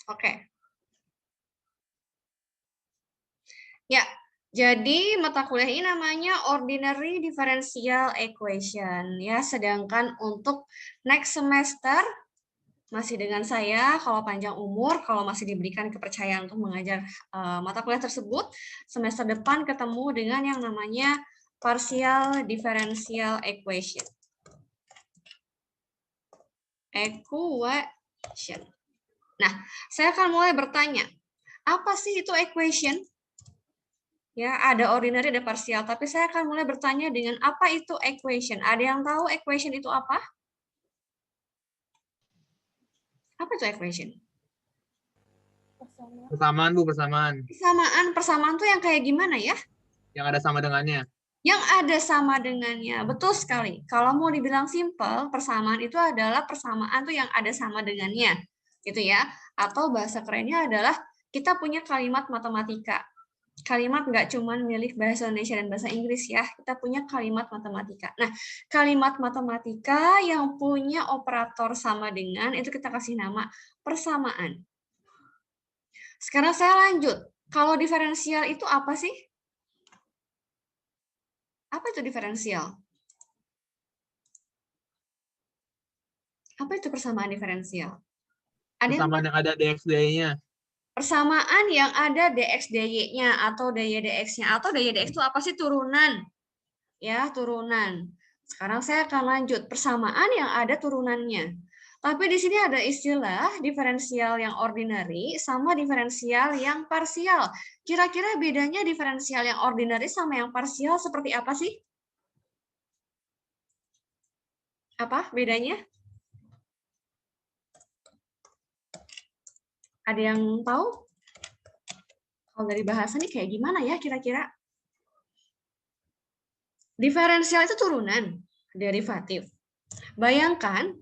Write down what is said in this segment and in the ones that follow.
Oke. Ya, jadi mata kuliah ini namanya Ordinary Differential Equation ya. Sedangkan untuk next semester masih dengan saya, kalau panjang umur, kalau masih diberikan kepercayaan untuk mengajar mata kuliah tersebut, semester depan ketemu dengan yang namanya Partial Differential Equation. Equation. Nah, saya akan mulai bertanya, apa sih itu equation? Ya, ada ordinary, ada parsial, tapi saya akan mulai bertanya dengan apa itu equation. Ada yang tahu equation itu apa? Apa itu equation? Persamaan, Bu, persamaan. Persamaan tuh yang kayak gimana ya? Yang ada sama dengannya. Yang ada sama dengannya. Betul sekali. Kalau mau dibilang simple, persamaan itu adalah persamaan tuh yang ada sama dengannya. Gitu ya. Atau bahasa kerennya adalah kita punya kalimat matematika. Kalimat nggak cuma milik bahasa Indonesia dan bahasa Inggris ya, kita punya kalimat matematika. Nah, kalimat matematika yang punya operator sama dengan, itu kita kasih nama persamaan. Sekarang saya lanjut. Kalau diferensial itu apa sih? Apa itu diferensial? Apa itu persamaan diferensial? Persamaan yang ada dx dy-nya. Persamaan yang ada dx dy-nya atau dy dx-nya, atau dy dx itu apa sih? Turunan. Ya, turunan. Sekarang saya akan lanjut persamaan yang ada turunannya. Tapi di sini ada istilah diferensial yang ordinary sama diferensial yang parsial. Kira-kira bedanya diferensial yang ordinary sama yang parsial seperti apa sih? Apa bedanya? Ada yang tahu? Kalau dari bahasa nih kayak gimana ya kira-kira? Diferensial itu turunan, derivatif. Bayangkan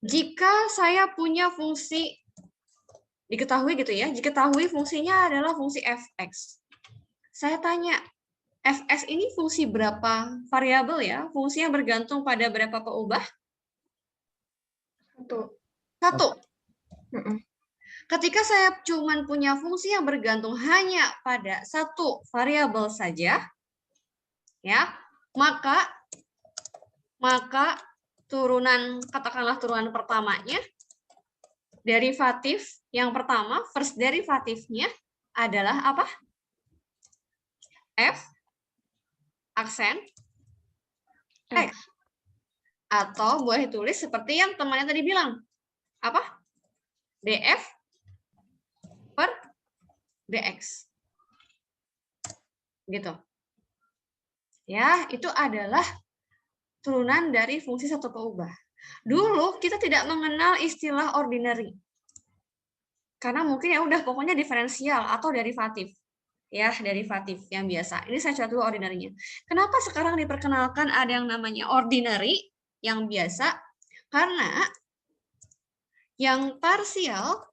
jika saya punya fungsi, diketahui gitu ya, diketahui fungsinya adalah fungsi fx. Saya tanya, fx ini fungsi berapa variabel ya? Fungsinya bergantung pada berapa peubah? Satu. Ketika saya cuma punya fungsi yang bergantung hanya pada satu variabel saja, ya, maka turunan, katakanlah turunan pertamanya, derivatif yang pertama, first derivatifnya adalah apa? F aksen X. Atau boleh tulis seperti yang temannya tadi bilang. Apa? df per dx. Gitu. Ya, itu adalah turunan dari fungsi satu peubah. Dulu kita tidak mengenal istilah ordinary. Karena mungkin ya udah pokoknya diferensial atau derivatif. Ya, derivatif yang biasa. Ini saya coba dulu ordinary-nya. Kenapa sekarang diperkenalkan ada yang namanya ordinary yang biasa? Karena yang parsial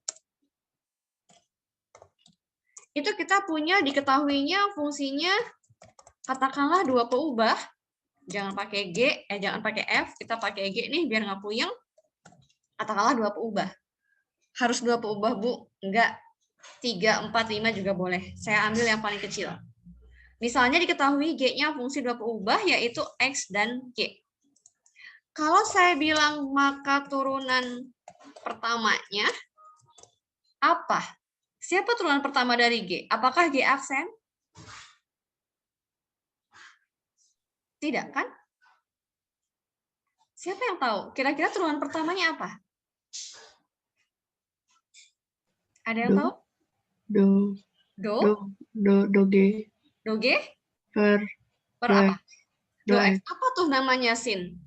itu kita punya diketahuinya fungsinya katakanlah dua peubah. Jangan pakai G, jangan pakai F, kita pakai G nih biar nggak puyeng. Katakanlah dua peubah. Harus dua peubah, Bu? Enggak. 3, 4, 5 juga boleh. Saya ambil yang paling kecil. Misalnya diketahui G-nya fungsi dua peubah yaitu X dan Y. Kalau saya bilang maka turunan pertamanya apa? Siapa turunan pertama dari G? Apakah G aksen? Tidak kan? Siapa yang tahu? Kira-kira turunan pertamanya apa? Ada yang tahu? Do G Do G? per apa? do X. X. Apa tuh namanya, Sin?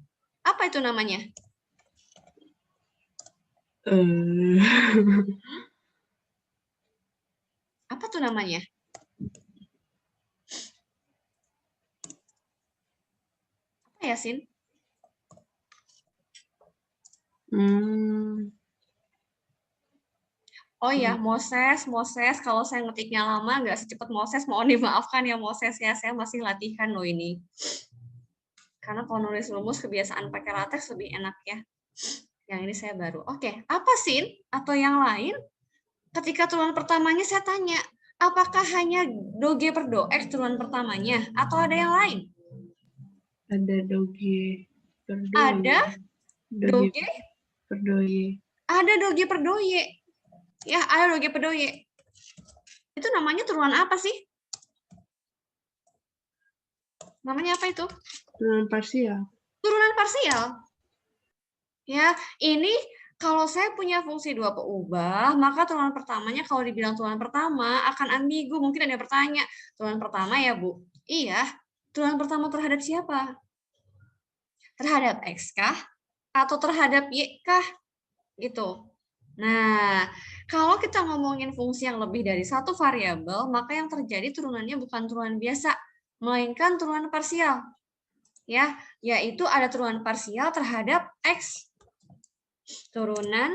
Apa itu namanya? Apa tuh namanya? Apa ya, Sin? Oh ya, Moses. Kalau saya ngetiknya lama, nggak secepat Moses. Mohon dimaafkan ya, Moses ya. Saya masih latihan loh ini. Karena kalau nulis rumus, kebiasaan pakai latex lebih enak ya. Yang ini saya baru. Oke, apa Sin? Atau yang lain? ketika turunan pertamanya saya tanya, apakah hanya do G per do X turunan pertamanya atau ada yang lain? Ada doge per do Ada do doge G, per do y. ada do G per do Y. Ya, ada do G per do Y. Itu namanya turunan apa sih? Namanya apa itu? Turunan parsial. Turunan parsial. Ya, ini kalau saya punya fungsi dua peubah, maka turunan pertamanya kalau dibilang turunan pertama akan ambigu. Mungkin ada yang bertanya, turunan pertama ya, Bu? Iya, turunan pertama terhadap siapa? Terhadap X kah? Atau terhadap Y kah? Gitu. Nah, kalau kita ngomongin fungsi yang lebih dari satu variabel, maka yang terjadi turunannya bukan turunan biasa, melainkan turunan parsial. Ya, yaitu ada turunan parsial terhadap X. Turunan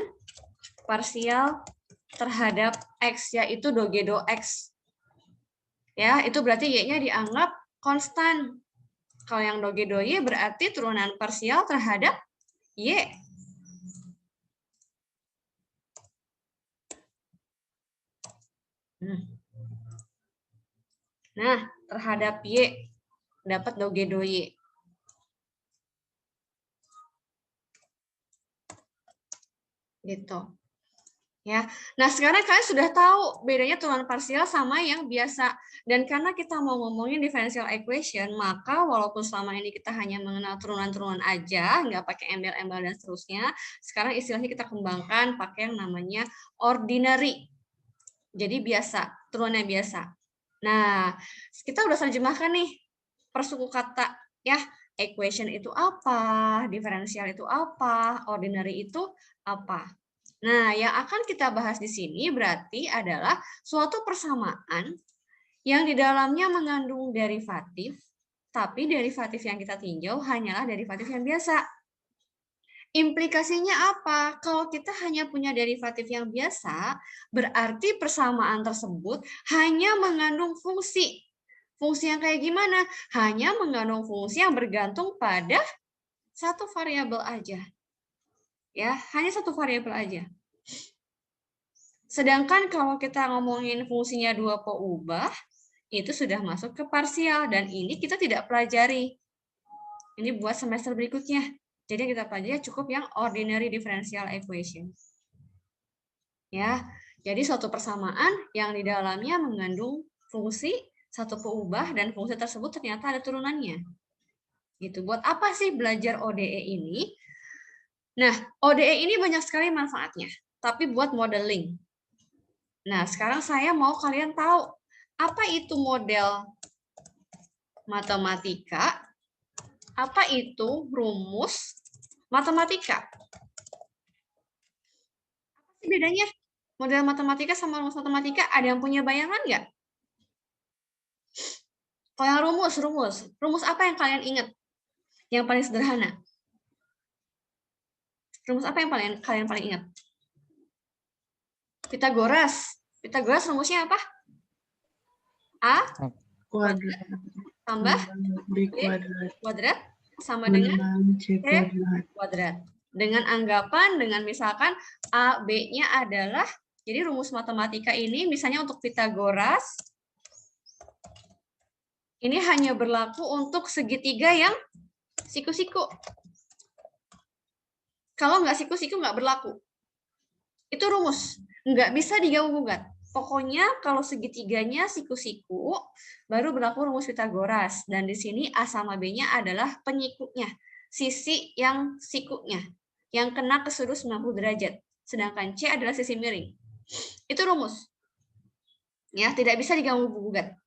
parsial terhadap X, yaitu do G do X. Ya, itu berarti Y-nya dianggap konstan. Kalau yang do G do Y berarti turunan parsial terhadap Y. Nah, terhadap Y dapat do G do Y. Gitu. Ya. Nah, sekarang kalian sudah tahu bedanya turunan parsial sama yang biasa. Dan karena kita mau ngomongin differential equation, maka walaupun selama ini kita hanya mengenal turunan-turunan aja, nggak pakai embel-embel dan seterusnya, sekarang istilahnya kita kembangkan pakai yang namanya ordinary. Jadi biasa, turunannya biasa. Nah, kita udah terjemahkan nih persuku kata ya. Equation itu apa, diferensial itu apa, ordinary itu apa. Nah, yang akan kita bahas di sini berarti adalah suatu persamaan yang di dalamnya mengandung derivatif, tapi derivatif yang kita tinjau hanyalah derivatif yang biasa. Implikasinya apa? Kalau kita hanya punya derivatif yang biasa, berarti persamaan tersebut hanya mengandung fungsi. Fungsi yang kayak gimana? Hanya mengandung fungsi yang bergantung pada satu variabel aja. Ya, hanya satu variabel aja. Sedangkan kalau kita ngomongin fungsinya dua peubah, itu sudah masuk ke parsial. Dan ini kita tidak pelajari. Ini buat semester berikutnya. Jadi kita pelajari cukup yang ordinary differential equation. Ya, jadi suatu persamaan yang di dalamnya mengandung fungsi satu peubah dan fungsi tersebut ternyata ada turunannya. Gitu. Buat apa sih belajar ODE ini? Nah, ODE ini banyak sekali manfaatnya, tapi buat modeling. Nah, sekarang saya mau kalian tahu apa itu model matematika, apa itu rumus matematika. Apa sih bedanya model matematika sama rumus matematika? Ada yang punya bayangan nggak? Kalau yang rumus apa yang kalian ingat? Yang paling sederhana. Rumus apa yang kalian paling ingat? Pythagoras. Pythagoras rumusnya apa? A Kuadrat tambah B kuadrat kuadrat sama dengan C kuadrat. Dengan anggapan, dengan misalkan A, B-nya adalah, jadi rumus matematika ini misalnya untuk Pythagoras, ini hanya berlaku untuk segitiga yang siku-siku. Kalau nggak siku-siku nggak berlaku. Itu rumus. Nggak bisa diganggu-gugat. Pokoknya kalau segitiganya siku-siku, baru berlaku rumus Pythagoras. Dan di sini A sama B-nya adalah penyikunya. Sisi yang sikunya. Yang kena ke sudut 90 derajat. Sedangkan C adalah sisi miring. Itu rumus. Ya, tidak bisa diganggu-gugat.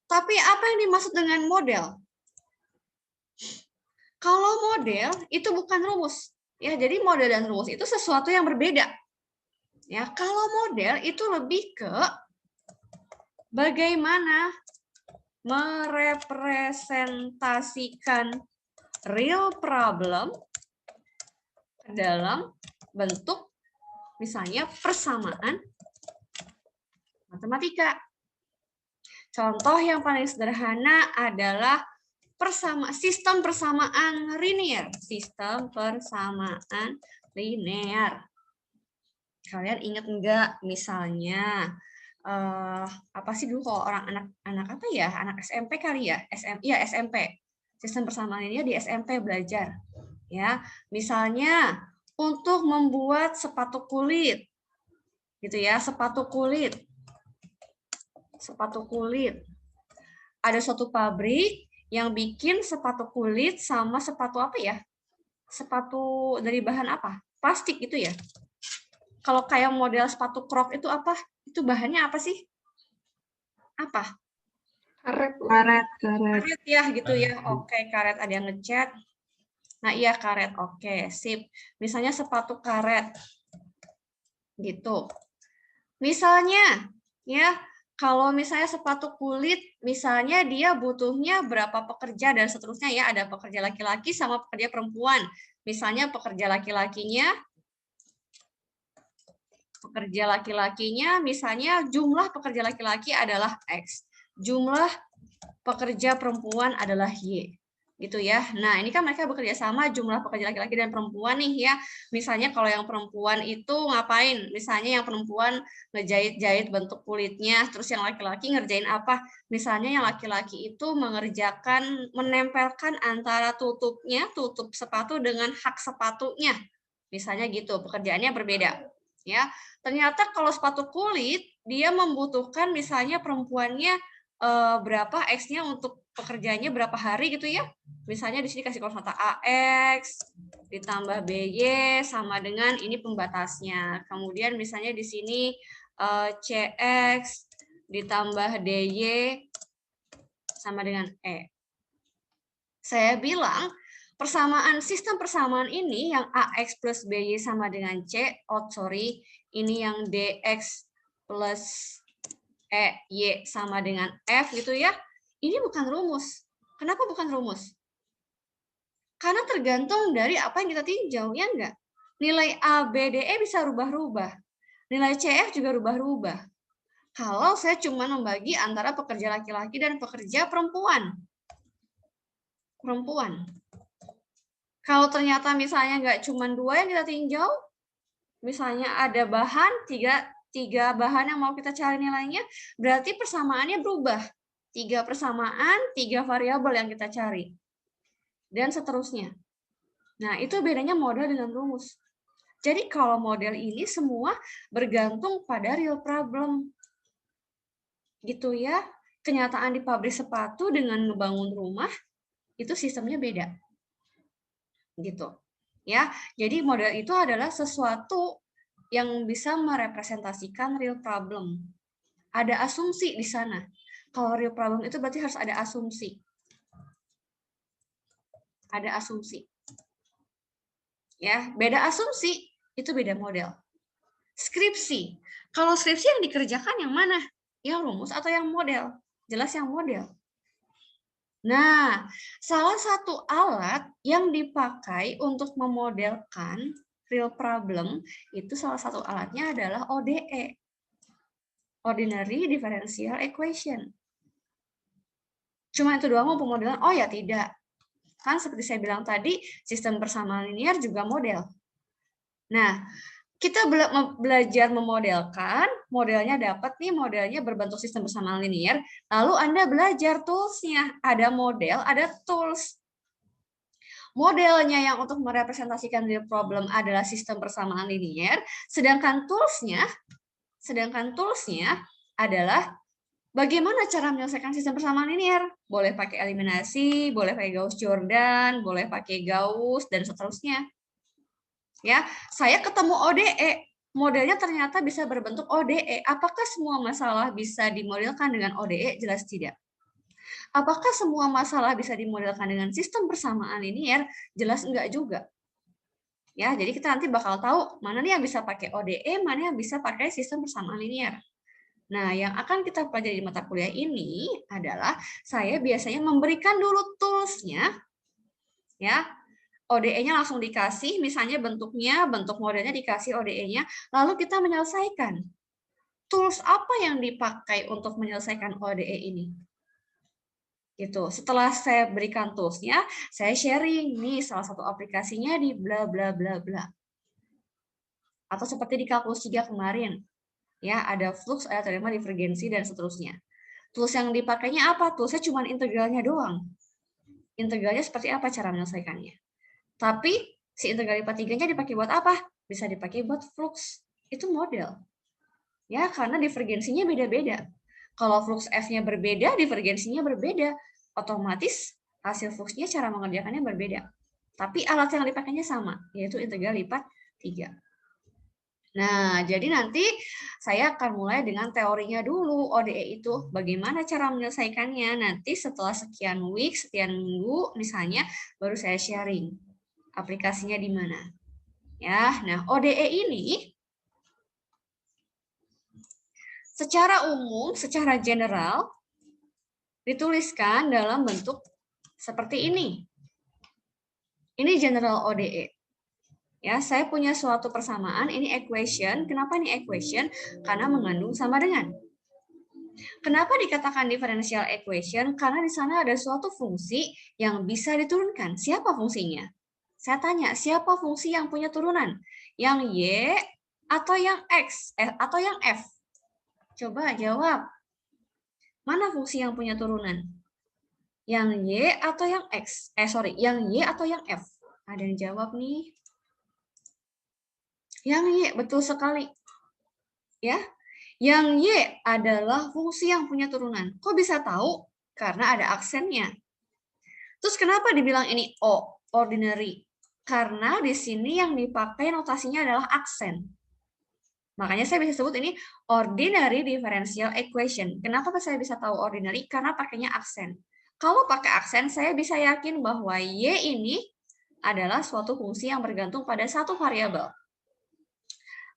Tapi apa yang dimaksud dengan model? Kalau model itu bukan rumus. Ya, jadi model dan rumus itu sesuatu yang berbeda. Ya, kalau model itu lebih ke bagaimana merepresentasikan real problem dalam bentuk misalnya persamaan matematika. Contoh yang paling sederhana adalah sistem persamaan linear. Sistem persamaan linear. Kalian ingat nggak misalnya apa sih dulu kalau orang anak apa ya, anak SMP kali ya, SMP, sistem persamaan linear di SMP belajar ya, misalnya untuk membuat sepatu kulit gitu ya, sepatu kulit ada suatu pabrik yang bikin sepatu kulit sama sepatu apa ya, sepatu dari bahan apa, plastik gitu ya. Kalau kayak model sepatu krok itu apa? Itu bahannya apa sih? Apa? Karet. Karet ya gitu ya. Oke, karet, ada yang ngechat. Nah, iya karet. Oke, sip. Misalnya sepatu karet. Gitu. Misalnya ya, kalau misalnya sepatu kulit, misalnya dia butuhnya berapa pekerja dan seterusnya ya, ada pekerja laki-laki sama pekerja perempuan. Misalnya pekerja laki-lakinya misalnya jumlah pekerja laki-laki adalah X, jumlah pekerja perempuan adalah Y, gitu ya. Nah, ini kan mereka bekerja sama jumlah pekerja laki-laki dan perempuan nih ya. Misalnya kalau yang perempuan itu ngapain? Misalnya yang perempuan ngejahit-jahit bentuk kulitnya, terus yang laki-laki ngerjain apa? Misalnya yang laki-laki itu menempelkan antara tutup sepatu dengan hak sepatunya. Misalnya gitu, pekerjaannya berbeda. Ya, ternyata kalau sepatu kulit dia membutuhkan misalnya perempuannya berapa X-nya untuk pekerjaannya berapa hari gitu ya. Misalnya di sini kasih konstanta AX ditambah BY sama dengan ini pembatasnya. Kemudian misalnya di sini CX ditambah DY sama dengan E. Saya bilang sistem persamaan ini yang AX plus BY sama dengan C, ini yang DX plus Y sama dengan F gitu ya, ini bukan rumus. Kenapa bukan rumus? Karena tergantung dari apa yang kita tinjau, ya enggak? Nilai A, B, D, E bisa rubah-rubah. Nilai CF juga rubah-rubah. Kalau saya cuma membagi antara pekerja laki-laki dan pekerja perempuan. Kalau ternyata misalnya nggak cuma 2 yang kita tinjau, misalnya ada bahan, tiga bahan yang mau kita cari nilainya, berarti persamaannya berubah. 3 persamaan, 3 variabel yang kita cari. Dan seterusnya. Nah, itu bedanya model dengan rumus. Jadi kalau model ini semua bergantung pada real problem. Gitu ya. Kenyataan di pabrik sepatu dengan ngebangun rumah, itu sistemnya beda. Gitu. Ya, jadi model itu adalah sesuatu yang bisa merepresentasikan real problem. Ada asumsi di sana. Kalau real problem itu berarti harus ada asumsi. Ada asumsi. Ya, beda asumsi itu beda model. Skripsi. Kalau skripsi yang dikerjakan yang mana? Yang rumus atau yang model? Jelas yang model. Nah, salah satu alat yang dipakai untuk memodelkan real problem itu salah satu alatnya adalah ODE. Ordinary Differential Equation. Cuma itu doang mau pemodelan? Oh ya tidak. Kan seperti saya bilang tadi, sistem persamaan linear juga model. Nah, kita belajar memodelkan, modelnya dapat nih, modelnya berbentuk sistem persamaan linear, lalu Anda belajar tools-nya. Ada model, ada tools. Modelnya yang untuk merepresentasikan real problem adalah sistem persamaan linear, sedangkan toolsnya adalah bagaimana cara menyelesaikan sistem persamaan linear. Boleh pakai eliminasi, boleh pakai Gauss-Jordan, boleh pakai Gauss, dan seterusnya. Ya, saya ketemu ODE, modelnya ternyata bisa berbentuk ODE. Apakah semua masalah bisa dimodelkan dengan ODE? Jelas tidak. Apakah semua masalah bisa dimodelkan dengan sistem persamaan linear? Jelas enggak juga. Ya, jadi kita nanti bakal tahu mana nih yang bisa pakai ODE, mana yang bisa pakai sistem persamaan linear. Nah, yang akan kita pelajari di mata kuliah ini adalah saya biasanya memberikan dulu tools-nya, ya. ODE-nya langsung dikasih, misalnya bentuk modelnya dikasih ODE-nya, lalu kita menyelesaikan. Tools apa yang dipakai untuk menyelesaikan ODE ini? Gitu. Setelah saya berikan tools-nya, saya sharing nih salah satu aplikasinya di bla bla bla bla. Atau seperti di kalkulus 3 kemarin. Ya, ada flux, ada teorema divergensi, dan seterusnya. Tools yang dipakainya apa? Toolsnya cuma integralnya doang. Integralnya seperti apa cara menyelesaikannya. Tapi si integral IPA 3-nya dipakai buat apa? Bisa dipakai buat flux. Itu model. Ya, karena divergensinya beda-beda. Kalau flux F-nya berbeda, divergensinya berbeda. Otomatis hasil fluxnya cara mengerjakannya berbeda. Tapi alat yang dipakainya sama, yaitu integral IPA 3. Nah, jadi nanti saya akan mulai dengan teorinya dulu, ODE itu bagaimana cara menyelesaikannya. Nanti setelah sekian week, sekian minggu misalnya, baru saya sharing aplikasinya di mana. Ya, nah ODE ini secara umum, secara general dituliskan dalam bentuk seperti ini. Ini general ODE. Ya, saya punya suatu persamaan, ini equation. Kenapa ini equation? Karena mengandung sama dengan. Kenapa dikatakan differential equation? Karena di sana ada suatu fungsi yang bisa diturunkan. Siapa fungsinya? Saya tanya, siapa fungsi yang punya turunan? Yang Y atau yang X? Atau yang F? Coba jawab. Mana fungsi yang punya turunan? Yang Y atau yang X? Yang Y atau yang F? Ada yang jawab nih? Yang Y, betul sekali. Ya, yang Y adalah fungsi yang punya turunan. Kok bisa tahu? Karena ada aksennya. Terus kenapa dibilang ini O, ordinary? Karena di sini yang dipakai notasinya adalah aksen. Makanya saya bisa sebut ini ordinary differential equation. Kenapa saya bisa tahu ordinary? Karena pakainya aksen. Kalau pakai aksen, saya bisa yakin bahwa Y ini adalah suatu fungsi yang bergantung pada satu variabel.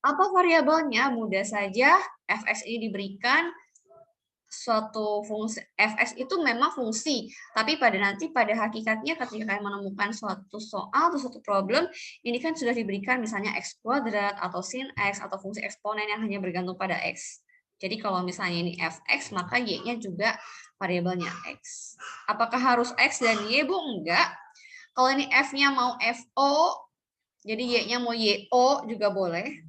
Apa variabelnya? Mudah saja, fx ini diberikan suatu fungsi. Fx itu memang fungsi, tapi pada hakikatnya ketika kalian menemukan suatu soal atau suatu problem, ini kan sudah diberikan misalnya x kuadrat atau sin x atau fungsi eksponen yang hanya bergantung pada x. Jadi kalau misalnya ini fx, maka y-nya juga variabelnya x. Apakah harus x dan y, Bu? Enggak. Kalau ini f-nya mau fo, jadi y-nya mau yo juga boleh.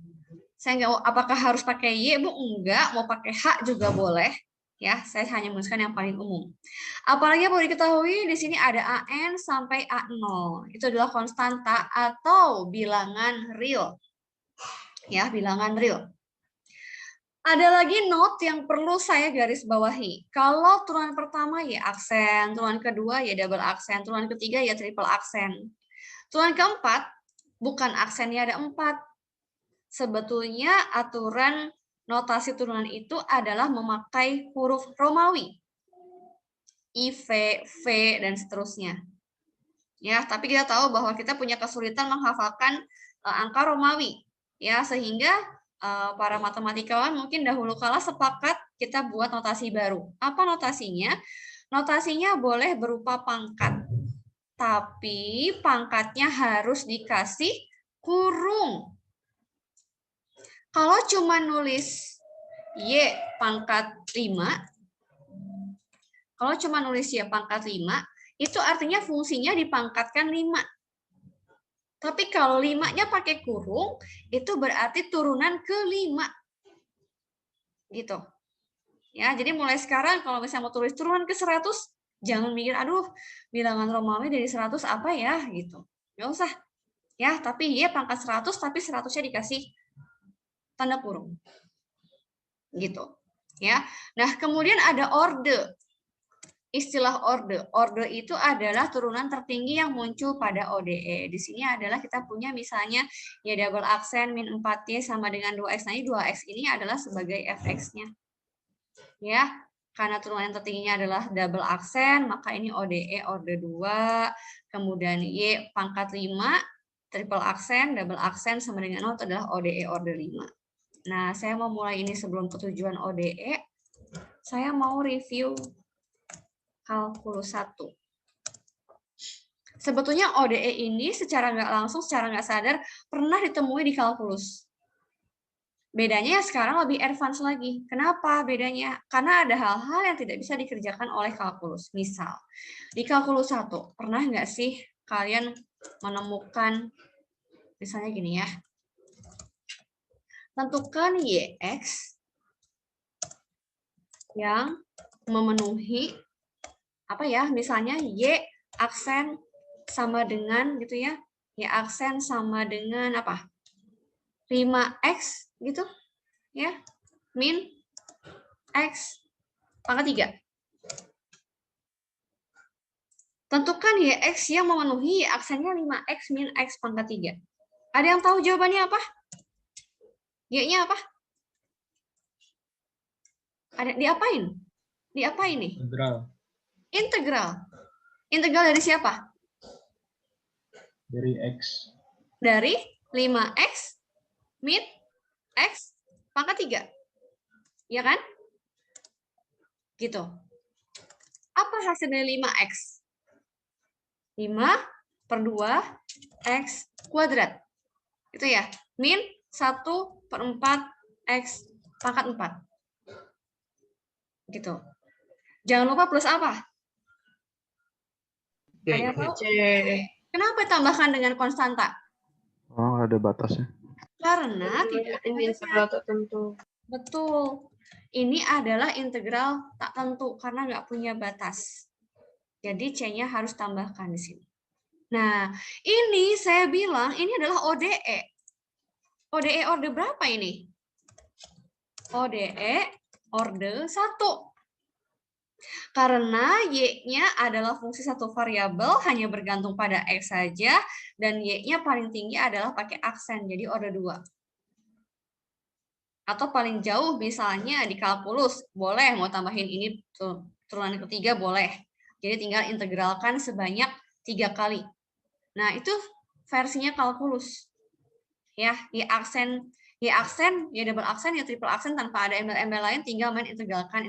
Saya nggak mau, apakah harus pakai Y, Bu? Enggak, mau pakai H juga boleh. Ya, saya hanya menuliskan yang paling umum. Apalagi yang perlu diketahui, di sini ada AN sampai A0. Itu adalah konstanta atau bilangan real. Ya, bilangan real. Ada lagi note yang perlu saya garis bawahi. Kalau turunan pertama ya aksen, turunan kedua ya double aksen, turunan ketiga ya triple aksen. Turunan keempat, bukan aksennya ada 4. Sebetulnya aturan notasi turunan itu adalah memakai huruf Romawi. I, V, V, dan seterusnya. Ya, tapi kita tahu bahwa kita punya kesulitan menghafalkan angka Romawi. Ya, sehingga para matematikawan mungkin dahulu kala sepakat kita buat notasi baru. Apa notasinya? Notasinya boleh berupa pangkat. Tapi pangkatnya harus dikasih kurung. Kalau cuma nulis Y pangkat 5, kalau cuma nulis Y pangkat 5, itu artinya fungsinya dipangkatkan 5. Tapi kalau 5-nya pakai kurung, itu berarti turunan ke 5. Gitu. Ya, jadi mulai sekarang kalau misalnya mau tulis turunan ke 100, jangan mikir, aduh, bilangan Romawi dari 100 apa ya? Gitu. Nggak usah. Ya, tapi Y pangkat 100, tapi 100-nya dikasih tanda kurung. Gitu. Ya. Nah, kemudian ada orde. Istilah orde. Orde itu adalah turunan tertinggi yang muncul pada ODE. Di sini adalah kita punya misalnya ya double aksen min 4Y sama dengan 2X. Nah, 2X ini adalah sebagai fx-nya. Ya, karena turunan yang tertingginya adalah double aksen, maka ini ODE orde 2, kemudian Y pangkat 5, triple aksen, double aksen sama dengan 0 itu adalah ODE orde 5. Nah, saya mau mulai ini sebelum ketujuan ODE. Saya mau review kalkulus 1. Sebetulnya ODE ini secara nggak langsung, secara nggak sadar, pernah ditemui di kalkulus. Bedanya sekarang lebih advance lagi. Kenapa bedanya? Karena ada hal-hal yang tidak bisa dikerjakan oleh kalkulus. Misal, di kalkulus 1, pernah nggak sih kalian menemukan, misalnya gini ya, tentukan YX yang memenuhi apa ya, misalnya Y aksen sama dengan gitu ya. Y aksen sama dengan apa? 5X gitu ya. Min X pangkat 3. Tentukan YX yang memenuhi aksennya 5X min X pangkat 3. Ada yang tahu jawabannya apa? Y-nya apa? Ada diapain? Diapain nih? Integral Integral. Integral dari siapa? dari X. Dari 5X min X pangkat 3. Ya kan? Gitu. Apa hasil dari 5X? 5/2 X kuadrat. Itu ya. Min 1/4 X pangkat 4. Gitu. Jangan lupa plus apa? Oke, Ada yang tahu? C. Kenapa tambahkan dengan konstanta? Oh, ada batasnya. Karena tidak ada Ini batasnya. integral tertentu. Betul. Ini adalah integral tak tentu karena nggak punya batas. Jadi C-nya harus tambahkan di sini. Nah, ini saya bilang ini adalah ODE. ODE orde berapa ini? ODE orde 1. Karena Y-nya adalah fungsi satu variabel, hanya bergantung pada X saja, dan Y-nya paling tinggi adalah pakai aksen, jadi orde 2. Atau paling jauh misalnya di kalkulus, boleh mau tambahin ini turunan ketiga boleh. Jadi tinggal integralkan sebanyak 3 kali. Nah, itu versinya kalkulus. Ya, Y aksen, Y double aksen, Y triple aksen tanpa ada embel-embel lain, tinggal main integralkan.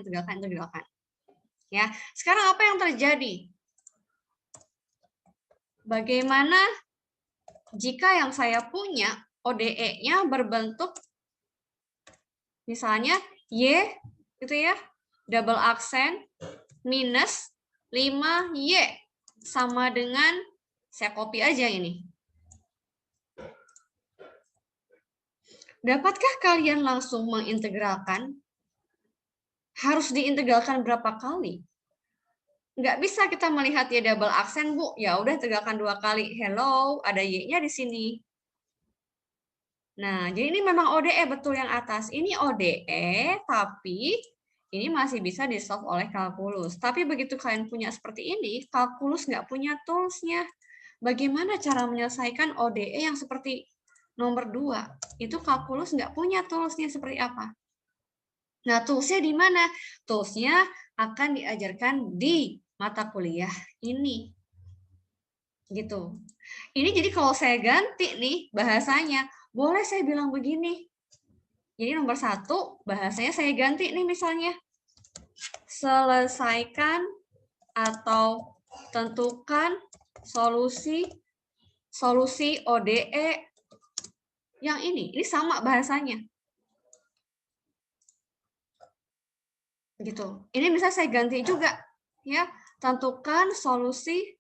Ya, sekarang apa yang terjadi? Bagaimana jika yang saya punya ODE-nya berbentuk misalnya Y gitu ya, double aksen minus 5Y sama dengan, saya copy aja ini. Dapatkah kalian langsung mengintegralkan? Harus diintegralkan berapa kali? Nggak bisa kita melihat Y double aksen, Bu. Ya udah integralkan 2 kali. Hello, ada Y-nya di sini. Nah, jadi ini memang ODE betul yang atas. Ini ODE, tapi ini masih bisa di-solve oleh kalkulus. Tapi begitu kalian punya seperti ini, kalkulus nggak punya tools-nya. Bagaimana cara menyelesaikan ODE yang seperti nomor 2? Itu kalkulus nggak punya tools-nya seperti apa. Nah, tools-nya di mana? Tools-nya akan diajarkan di mata kuliah ini. Gitu. Ini jadi kalau saya ganti nih bahasanya, boleh saya bilang begini. Jadi nomor 1, bahasanya saya ganti nih misalnya. Selesaikan atau tentukan solusi ODE yang ini. Ini sama bahasanya. Gitu. Ini bisa saya ganti juga. Ya, tentukan solusi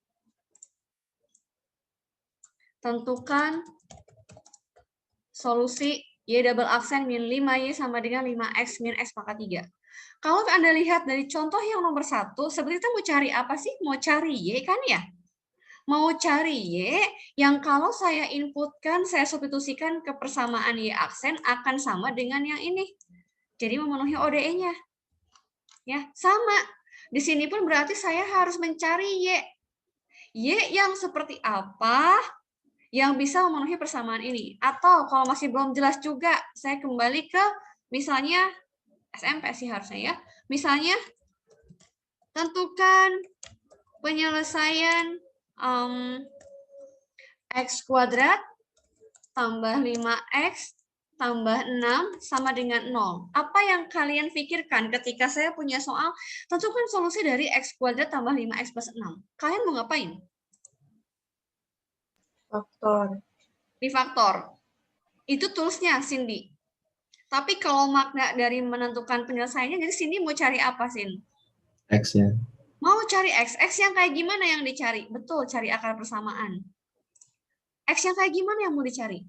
Y double aksen min 5Y sama dengan 5X min X pangkat 3. Kalau Anda lihat dari contoh yang nomor 1, seperti kita mau cari apa sih? Mau cari Y kan ya? Mau cari Y yang kalau saya inputkan, saya substitusikan ke persamaan Y aksen akan sama dengan yang ini. Jadi memenuhi ODE-nya. Ya, sama. Di sini pun berarti saya harus mencari Y. Y yang seperti apa yang bisa memenuhi persamaan ini. Atau kalau masih belum jelas juga, saya kembali ke misalnya SMP sih harusnya ya. Misalnya, tentukan penyelesaian X kuadrat tambah 5X tambah 6 sama dengan 0. Apa yang kalian pikirkan ketika saya punya soal, tentukan solusi dari X kuadrat tambah 5X plus 6. Kalian mau ngapain? Faktor. Di faktor. Itu toolsnya, Cindy. Tapi kalau makna dari menentukan penyelesaiannya, jadi Cindy mau cari apa, Sin? X-nya. Mau cari X. X yang kayak gimana yang dicari? Betul, cari akar persamaan. X yang kayak gimana yang mau dicari?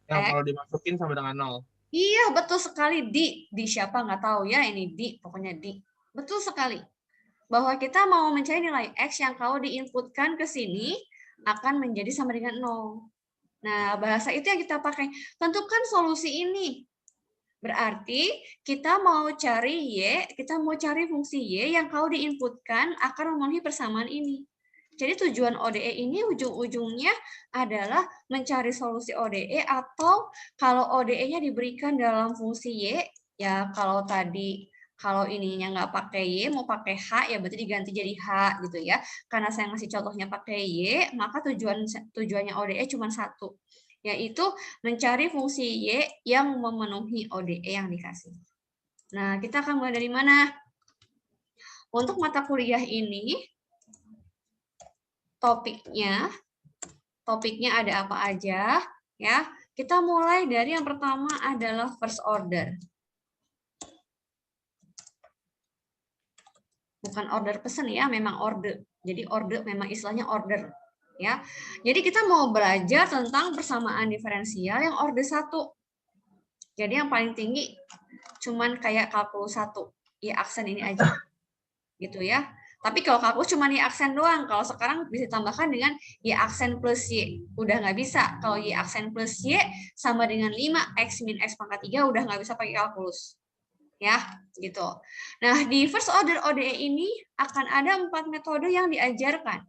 Yang X. kalau dimasukin sama dengan 0. Iya, betul sekali. Di siapa nggak tahu ya, ini di, pokoknya di. Betul sekali. Bahwa kita mau mencari nilai X yang kalau diinputkan ke sini akan menjadi sama dengan 0. Nah, bahasa itu yang kita pakai. Tentukan solusi ini. Berarti kita mau cari Y, kita mau cari fungsi Y yang kalau diinputkan akan memenuhi persamaan ini. Jadi tujuan ODE ini ujung-ujungnya adalah mencari solusi ODE, atau kalau ODE-nya diberikan dalam fungsi Y, ya kalau tadi kalau ininya nggak pakai Y, mau pakai H, ya berarti diganti jadi H gitu ya. Karena saya ngasih contohnya pakai Y, maka tujuannya ODE cuma satu, yaitu mencari fungsi Y yang memenuhi ODE yang dikasih. Nah, kita akan mulai dari mana? Untuk mata kuliah ini, topiknya ada apa aja ya. Kita mulai dari yang pertama adalah first order. Bukan order pesan ya, memang order. Jadi order memang istilahnya order ya. Jadi kita mau belajar tentang persamaan diferensial yang order 1. Jadi yang paling tinggi cuman kayak kalkulus 1. Ya aksen ini aja. Gitu ya. Tapi kalau kalkulus cuma Y aksen doang. Kalau sekarang bisa ditambahkan dengan Y aksen plus Y. Udah nggak bisa. Kalau Y aksen plus Y sama dengan 5X min X pangkat 3 udah nggak bisa pakai kalkulus. Ya, gitu. Nah, di first order ODE ini akan ada 4 metode yang diajarkan.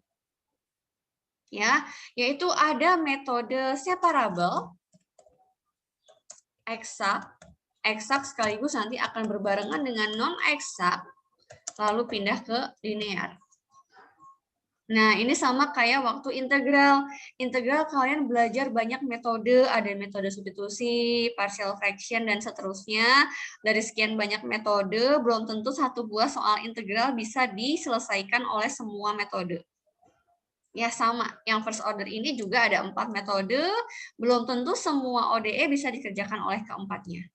Ya, yaitu ada metode separable, eksak sekaligus nanti akan berbarengan dengan non-eksak, lalu pindah ke linear. Nah, ini sama kayak waktu integral. Integral kalian belajar banyak metode, ada metode substitusi, partial fraction, dan seterusnya. Dari sekian banyak metode, belum tentu satu buah soal integral bisa diselesaikan oleh semua metode. Ya, sama. Yang first order ini juga ada 4 metode, belum tentu semua ODE bisa dikerjakan oleh keempatnya.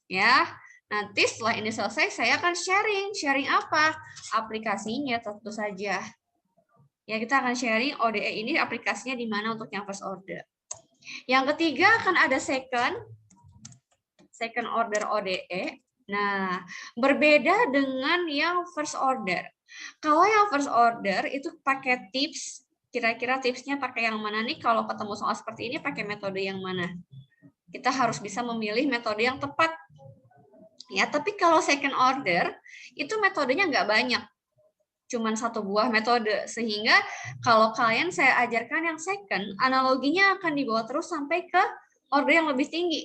Ya, nanti setelah ini selesai, saya akan sharing. Sharing apa? Aplikasinya tentu saja. Ya, kita akan sharing ODE ini aplikasinya di mana untuk yang first order. Yang ketiga akan ada second order ODE. Nah, berbeda dengan yang first order. Kalau yang first order itu pakai tips, kira-kira tipsnya pakai yang mana nih? Kalau ketemu soal seperti ini pakai metode yang mana? Kita harus bisa memilih metode yang tepat. Ya, tapi kalau second order itu metodenya nggak banyak, cuman 1 buah metode, sehingga kalau kalian saya ajarkan yang second, analoginya akan dibawa terus sampai ke order yang lebih tinggi.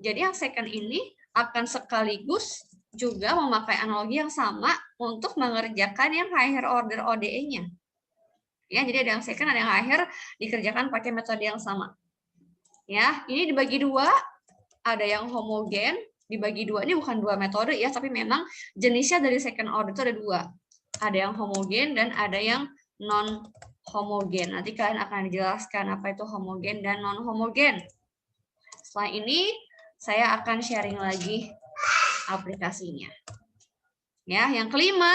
Jadi yang second ini akan sekaligus juga memakai analogi yang sama untuk mengerjakan yang higher order ODE-nya. Ya, jadi ada yang second, ada yang higher, dikerjakan pakai metode yang sama. Ya, ini dibagi 2, ada yang homogen. Dibagi 2 ini bukan 2 metode ya, tapi memang jenisnya dari second order itu ada 2. Ada yang homogen dan ada yang non homogen. Nanti kalian akan dijelaskan apa itu homogen dan non homogen. Setelah ini saya akan sharing lagi aplikasinya. Ya, yang kelima,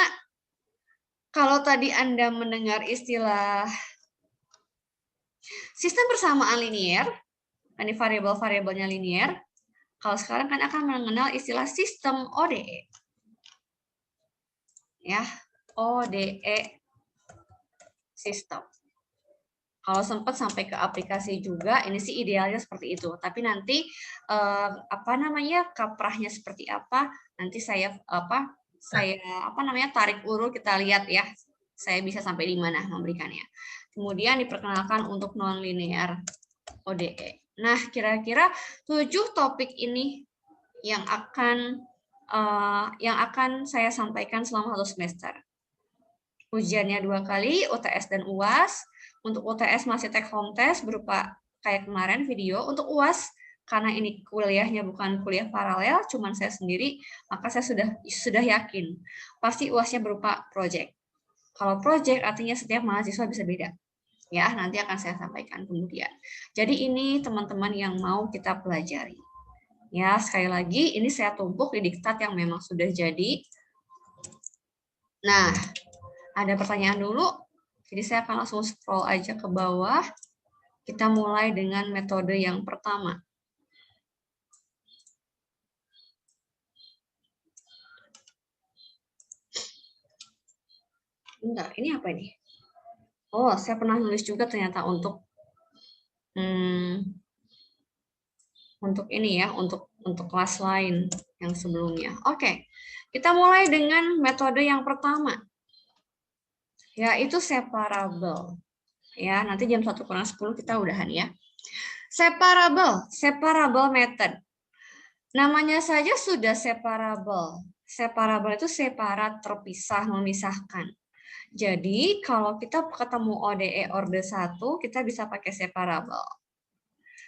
kalau tadi Anda mendengar istilah sistem persamaan linear, ini variabel-variabelnya linear. Kalau sekarang kan akan mengenal istilah sistem ODE. Ya, ODE sistem. Kalau sempat sampai ke aplikasi juga, ini sih idealnya seperti itu. Tapi nanti kaprahnya seperti apa? Nanti saya tarik urut, kita lihat ya. Saya bisa sampai di mana memberikannya. Kemudian diperkenalkan untuk non-linear ODE. Nah, kira-kira 7 topik ini yang akan saya sampaikan selama 1 semester. Ujiannya 2 kali, UTS dan UAS. Untuk UTS masih take home test berupa kayak kemarin video. Untuk UAS, karena ini kuliahnya bukan kuliah paralel, cuman saya sendiri, maka saya sudah yakin pasti UASnya berupa project. Kalau project artinya setiap mahasiswa bisa beda. Ya, nanti akan saya sampaikan kemudian. Jadi ini teman-teman yang mau kita pelajari. Ya, sekali lagi ini saya tumpuk di diktat yang memang sudah jadi. Nah, ada pertanyaan dulu. Jadi saya akan langsung scroll aja ke bawah. Kita mulai dengan metode yang pertama. Bentar, ini apa ini? Oh, saya pernah nulis juga ternyata untuk ini ya, untuk kelas lain yang sebelumnya. Oke, kita mulai dengan metode yang pertama, yaitu separable. Ya, nanti jam 1:10 kita udahan ya. Separable method. Namanya saja sudah separable. Separable itu separat, terpisah, memisahkan. Jadi, kalau kita ketemu ODE orde 1, kita bisa pakai separable.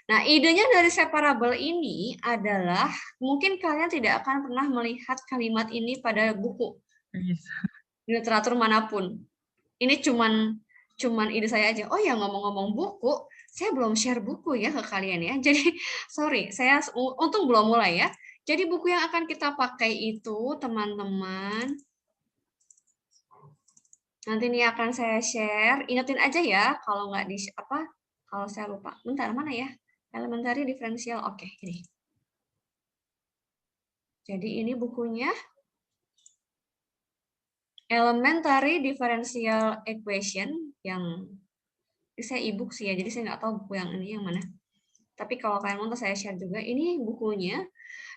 Nah, idenya dari separable ini adalah, mungkin kalian tidak akan pernah melihat kalimat ini pada buku. Di literatur manapun. Ini cuman ide saya aja. Oh ya, ngomong-ngomong buku, saya belum share buku ya ke kalian ya. Jadi, sorry, saya untung belum mulai ya. Jadi, buku yang akan kita pakai itu, teman-teman, nanti ini akan saya share. Ingetin aja ya, kalau nggak kalau saya lupa. Bentar, mana ya? Elementary differential. Oke, ini. Jadi ini bukunya. Elementary differential equation yang saya e-book sih ya, jadi saya nggak tahu buku yang ini yang mana. Tapi kalau kalian mau saya share juga, ini bukunya.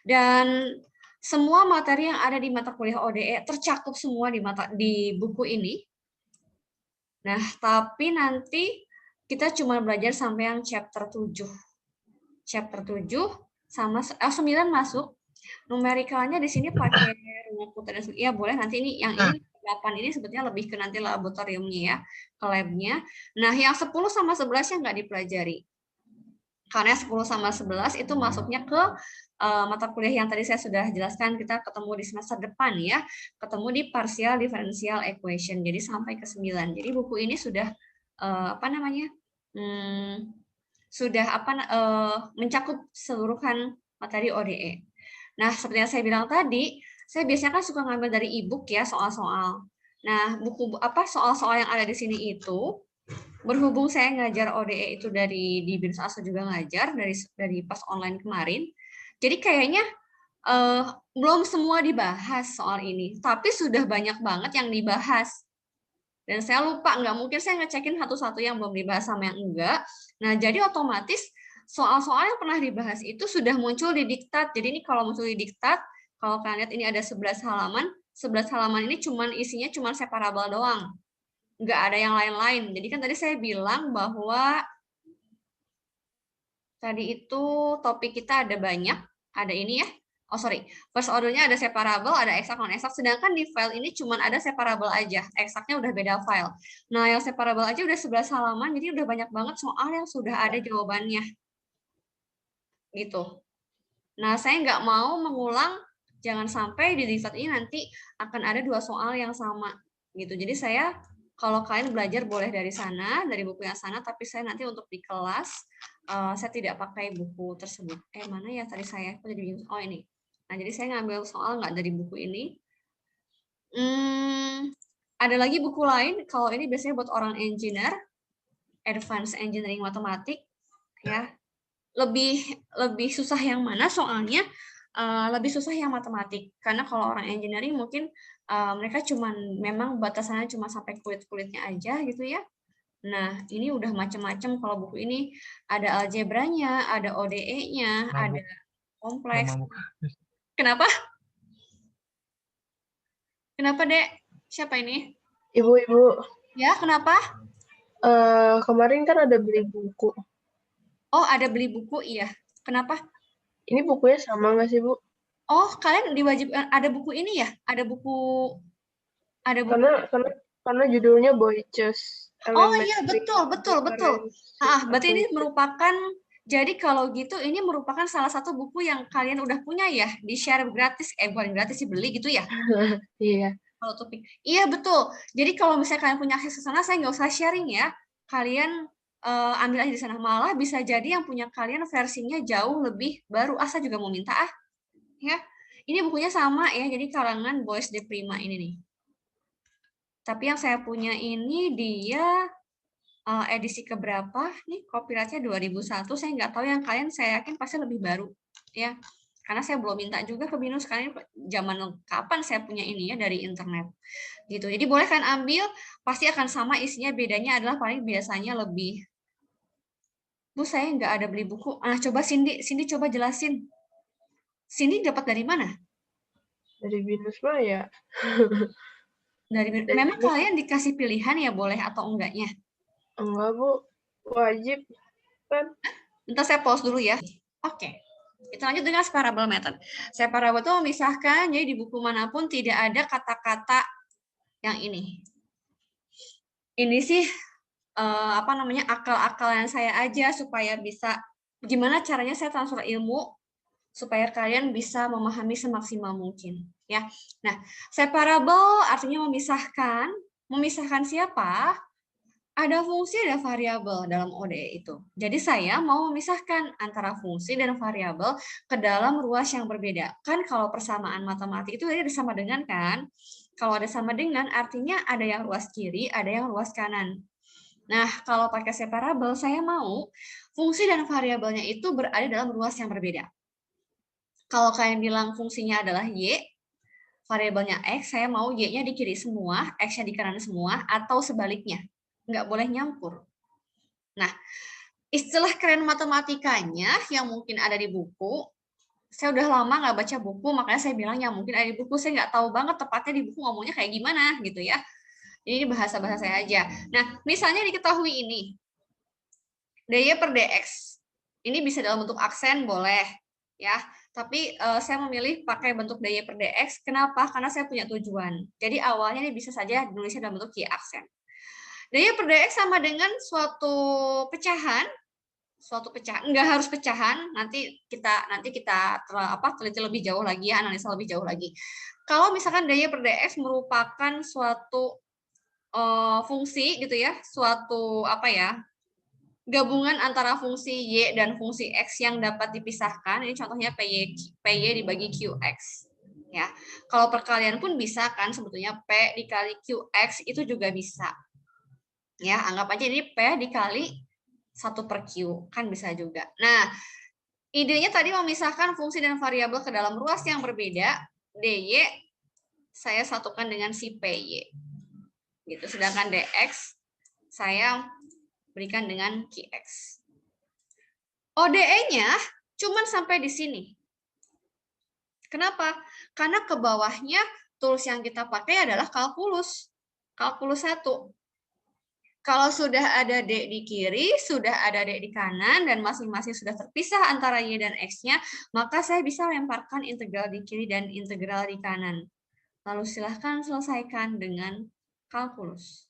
Dan semua materi yang ada di mata kuliah ODE tercakup semua di buku ini. Nah, tapi nanti kita cuma belajar sampai yang chapter 7. Chapter 7 sama 9 masuk. Numerikalnya di sini pakai ruang putih dan ya boleh nanti ini yang ini 8 ini sebetulnya lebih ke nanti laboratoriumnya ya, ke labnya. Nah, yang 10 sama 11 yang nggak dipelajari. Karena 10 sama 11 itu masuknya ke mata kuliah yang tadi saya sudah jelaskan, kita ketemu di semester depan ya, ketemu di partial differential equation. Jadi sampai ke 9. Jadi buku ini sudah sudah mencakup seluruhan materi ODE. Nah, seperti yang saya bilang tadi, saya biasanya kan suka ngambil dari e-book ya, soal-soal. Nah, soal-soal yang ada di sini itu, berhubung saya ngajar ODE itu di BINUS ASO juga ngajar, dari pas online kemarin, jadi kayaknya belum semua dibahas soal ini, tapi sudah banyak banget yang dibahas. Dan saya lupa, nggak mungkin saya ngecekin satu-satu yang belum dibahas sama yang enggak. Nah, jadi otomatis soal-soal yang pernah dibahas itu sudah muncul di diktat. Jadi ini kalau muncul di diktat, kalau kalian lihat ini ada 11 halaman, 11 halaman ini isinya cuma separable doang. Nggak ada yang lain-lain. Jadi kan tadi saya bilang bahwa tadi itu topik kita ada banyak, ada ini ya. Oh sorry, first order-nya ada separable, ada eksak, non-eksak. Sedangkan di file ini cuma ada separable aja. Eksaknya udah beda file. Nah, yang separable aja udah 11 halaman, jadi udah banyak banget soal yang sudah ada jawabannya. Gitu. Nah, saya nggak mau mengulang, jangan sampai di diktat ini nanti akan ada 2 soal yang sama. Gitu. Jadi saya, kalau kalian belajar boleh dari sana, dari buku yang sana, tapi saya nanti untuk di kelas, saya tidak pakai buku tersebut. Mana ya tadi saya? Oh, ini. Nah, jadi saya ngambil soal nggak dari buku ini. Ada lagi buku lain, kalau ini biasanya buat orang engineer, Advanced Engineering Mathematics, ya. Lebih susah yang mana soalnya? Lebih susah yang matematik. Karena kalau orang engineering mungkin mereka memang batasannya cuma sampai kulit-kulitnya aja gitu ya. Nah, ini udah macam-macam. Kalau buku ini ada algebranya, ada ODE-nya, ada kompleks. Kenapa? Kenapa, Dek? Siapa ini? Ibu-ibu. Ya, kenapa? Kemarin kan ada beli buku. Oh, ada beli buku, iya. Kenapa? Ini bukunya sama nggak sih, Bu? Oh, kalian diwajibkan ada buku ini ya? Ada buku. Karena judulnya Boyces. Oh iya, betul. Berarti ini merupakan, jadi kalau gitu ini merupakan salah satu buku yang kalian udah punya ya, di share gratis, bukan gratis sih, beli gitu ya? Iya. Kalau topik. Iya, betul. Jadi kalau misalnya kalian punya akses ke sana, saya nggak usah sharing ya. Kalian ambil aja di sana. Malah bisa jadi yang punya kalian versinya jauh lebih baru. Saya juga mau minta ya. Ini bukunya sama ya, jadi karangan Boyce de Prima ini nih. Tapi yang saya punya ini dia edisi keberapa nih, copyrightnya 2001, saya nggak tahu, yang kalian saya yakin pasti lebih baru ya, karena saya belum minta juga ke BINUS, karena zaman kapan saya punya ini ya dari internet gitu. Jadi boleh kalian ambil, pasti akan sama isinya, bedanya adalah paling biasanya lebih. Bu, saya nggak ada beli buku. Coba Cindy coba jelasin. Cindy dapat dari mana? Dari BINUS Maya. Memang kalian dikasih pilihan ya boleh atau enggaknya? Enggak, Bu. Wajib. Kan? Bentar saya pause dulu ya. Oke. Kita lanjut dengan separable method. Separable itu memisahkan, jadi di buku manapun tidak ada kata-kata yang ini. Ini sih akal-akalan saya aja supaya bisa, gimana caranya saya transfer ilmu supaya kalian bisa memahami semaksimal mungkin ya. Nah, separable artinya memisahkan. Memisahkan siapa? Ada fungsi dan variabel dalam ODE itu. Jadi saya mau memisahkan antara fungsi dan variabel ke dalam ruas yang berbeda. Kan kalau persamaan matematik itu ada sama dengan kan? Kalau ada sama dengan artinya ada yang ruas kiri, ada yang ruas kanan. Nah, kalau pakai separable saya mau fungsi dan variabelnya itu berada dalam ruas yang berbeda. Kalau kalian bilang fungsinya adalah Y, variabelnya X, saya mau Y-nya di kiri semua, X-nya di kanan semua, atau sebaliknya. Nggak boleh nyampur. Nah, istilah keren matematikanya yang mungkin ada di buku, saya udah lama nggak baca buku, makanya saya bilang yang mungkin ada di buku, saya nggak tahu banget tepatnya di buku ngomongnya kayak gimana, gitu ya. Jadi ini bahasa-bahasa saya aja. Nah, misalnya diketahui ini, dy per dx. Ini bisa dalam bentuk aksen, boleh. Ya, tapi saya memilih pakai bentuk dy per dx. Kenapa? Karena saya punya tujuan. Jadi awalnya ini bisa saja ditulisnya dalam bentuk y aksen. dy per dx sama dengan suatu pecahan, nggak harus pecahan. Nanti kita teliti lebih jauh lagi ya, analisa lebih jauh lagi. Kalau misalkan dy per dx merupakan suatu fungsi gitu ya, suatu gabungan antara fungsi Y dan fungsi X yang dapat dipisahkan. Ini contohnya PY dibagi QX. Ya, kalau perkalian pun bisa kan sebetulnya P dikali QX itu juga bisa. Ya, anggap aja ini P dikali 1 per Q, kan bisa juga. Nah, idenya tadi memisahkan fungsi dan variabel ke dalam ruas yang berbeda. DY saya satukan dengan si PY. Gitu. Sedangkan DX saya berikan dengan QX. ODE-nya cuma sampai di sini. Kenapa? Karena ke bawahnya tools yang kita pakai adalah kalkulus. Kalkulus 1. Kalau sudah ada D di kiri, sudah ada D di kanan, dan masing-masing sudah terpisah antara Y dan X-nya, maka saya bisa lemparkan integral di kiri dan integral di kanan. Lalu silahkan selesaikan dengan kalkulus.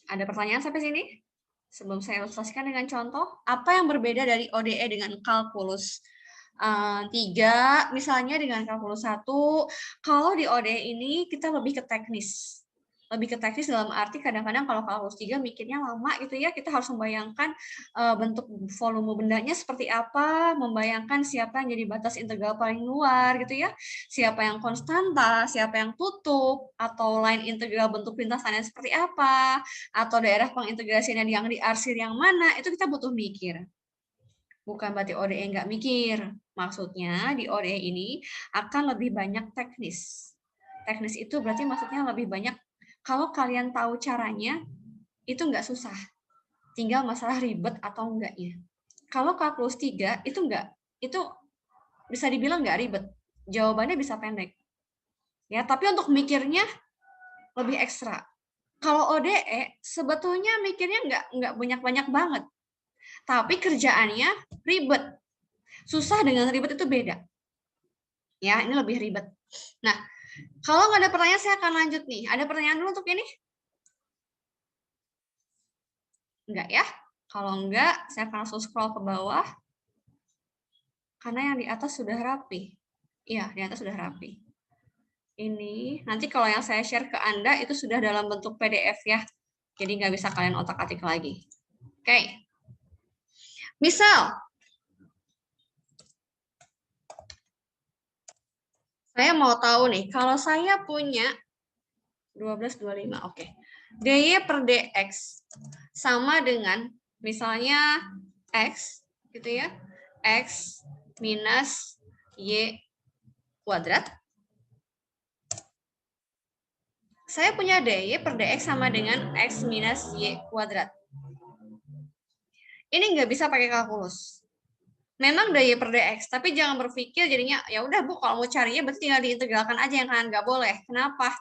Ada pertanyaan sampai sini? Sebelum saya ilustrasikan dengan contoh, apa yang berbeda dari ODE dengan kalkulus 3, misalnya dengan kalkulus 1, kalau di ODE ini kita lebih ke teknis. Lebih ke teknis dalam arti kadang-kadang kalau kalkulus 3 mikirnya lama gitu ya, kita harus membayangkan bentuk volume bendanya seperti apa, membayangkan siapa yang jadi batas integral paling luar gitu ya, siapa yang konstanta, siapa yang tutup, atau line integral bentuk lintasannya seperti apa, atau daerah pengintegrasinya yang diarsir yang mana, itu kita butuh mikir. Bukan berarti ODE nggak mikir. Maksudnya di ODE ini akan lebih banyak teknis. Teknis itu berarti maksudnya lebih banyak, kalau kalian tahu caranya, itu nggak susah. Tinggal masalah ribet atau enggaknya. Kalau kalkulus 3, itu enggak. Itu bisa dibilang nggak ribet. Jawabannya bisa pendek. Ya, tapi untuk mikirnya lebih ekstra. Kalau ODE, sebetulnya mikirnya nggak banyak-banyak banget. Tapi kerjaannya ribet. Susah dengan ribet itu beda. Ya, ini lebih ribet. Nah, kalau nggak ada pertanyaan, saya akan lanjut nih. Ada pertanyaan dulu untuk ini? Enggak ya? Kalau enggak, saya akan langsung scroll ke bawah. Karena yang di atas sudah rapi. Iya, di atas sudah rapi. Ini, nanti kalau yang saya share ke Anda, itu sudah dalam bentuk PDF ya. Jadi nggak bisa kalian otak-atik lagi. Oke. Misal, saya mau tahu nih, kalau saya punya 12, 25, oke. dy per dx sama dengan misalnya x gitu ya, x minus y kuadrat. Saya punya dy per dx sama dengan x minus y kuadrat. Ini nggak bisa pakai kalkulus. Memang dy per dx, tapi jangan berpikir jadinya ya udah Bu, kalau mau cari y berarti tinggal diintegralkan aja yang kanan, nggak boleh. Kenapa?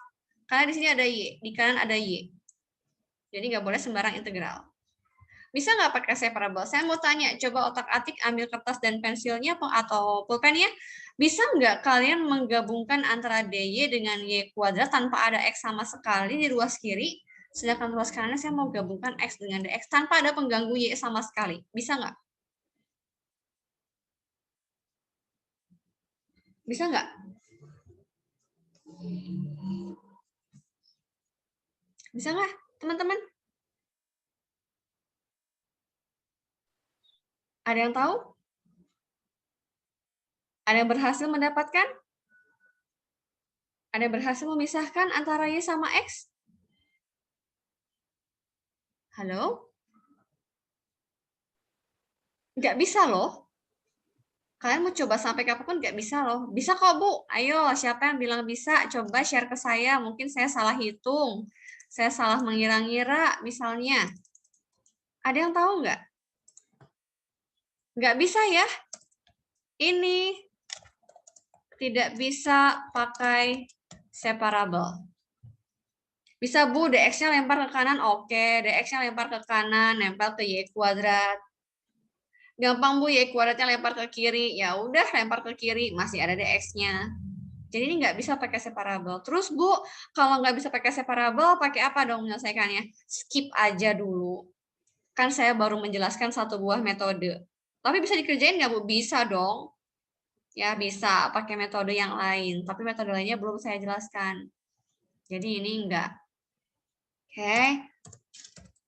Karena di sini ada y, di kanan ada y. Jadi nggak boleh sembarang integral. Bisa nggak pakai separable? Saya mau tanya, coba otak-atik ambil kertas dan pensilnya atau pulpen ya. Bisa nggak kalian menggabungkan antara dy dengan y kuadrat tanpa ada x sama sekali di ruas kiri? Sedangkan ruas kanannya saya mau gabungkan x dengan dx tanpa ada pengganggu y sama sekali. Bisa nggak? Bisa nggak? Bisa nggak, teman-teman? Ada yang tahu? Ada yang berhasil mendapatkan? Ada yang berhasil memisahkan antara y sama x? Halo? Nggak bisa loh. Kalian mau coba sampai kapanpun nggak bisa loh. Bisa kok, Bu. Ayo, siapa yang bilang bisa? Coba share ke saya. Mungkin saya salah hitung. Saya salah mengira-ngira, misalnya. Ada yang tahu nggak? Nggak bisa ya. Ini tidak bisa pakai separable. Bisa Bu, dx-nya lempar ke kanan, oke. Dx-nya lempar ke kanan, nempel ke y kuadrat. Gampang Bu, y kuadratnya lempar ke kiri. Ya udah, lempar ke kiri, masih ada dx-nya. Jadi ini nggak bisa pakai separable. Terus Bu, kalau nggak bisa pakai separable, pakai apa dong menyelesaikannya? Skip aja dulu. Kan saya baru menjelaskan satu buah metode. Tapi bisa dikerjain nggak Bu? Bisa dong. Ya bisa, pakai metode yang lain. Tapi metode lainnya belum saya jelaskan. Jadi ini enggak. Oke.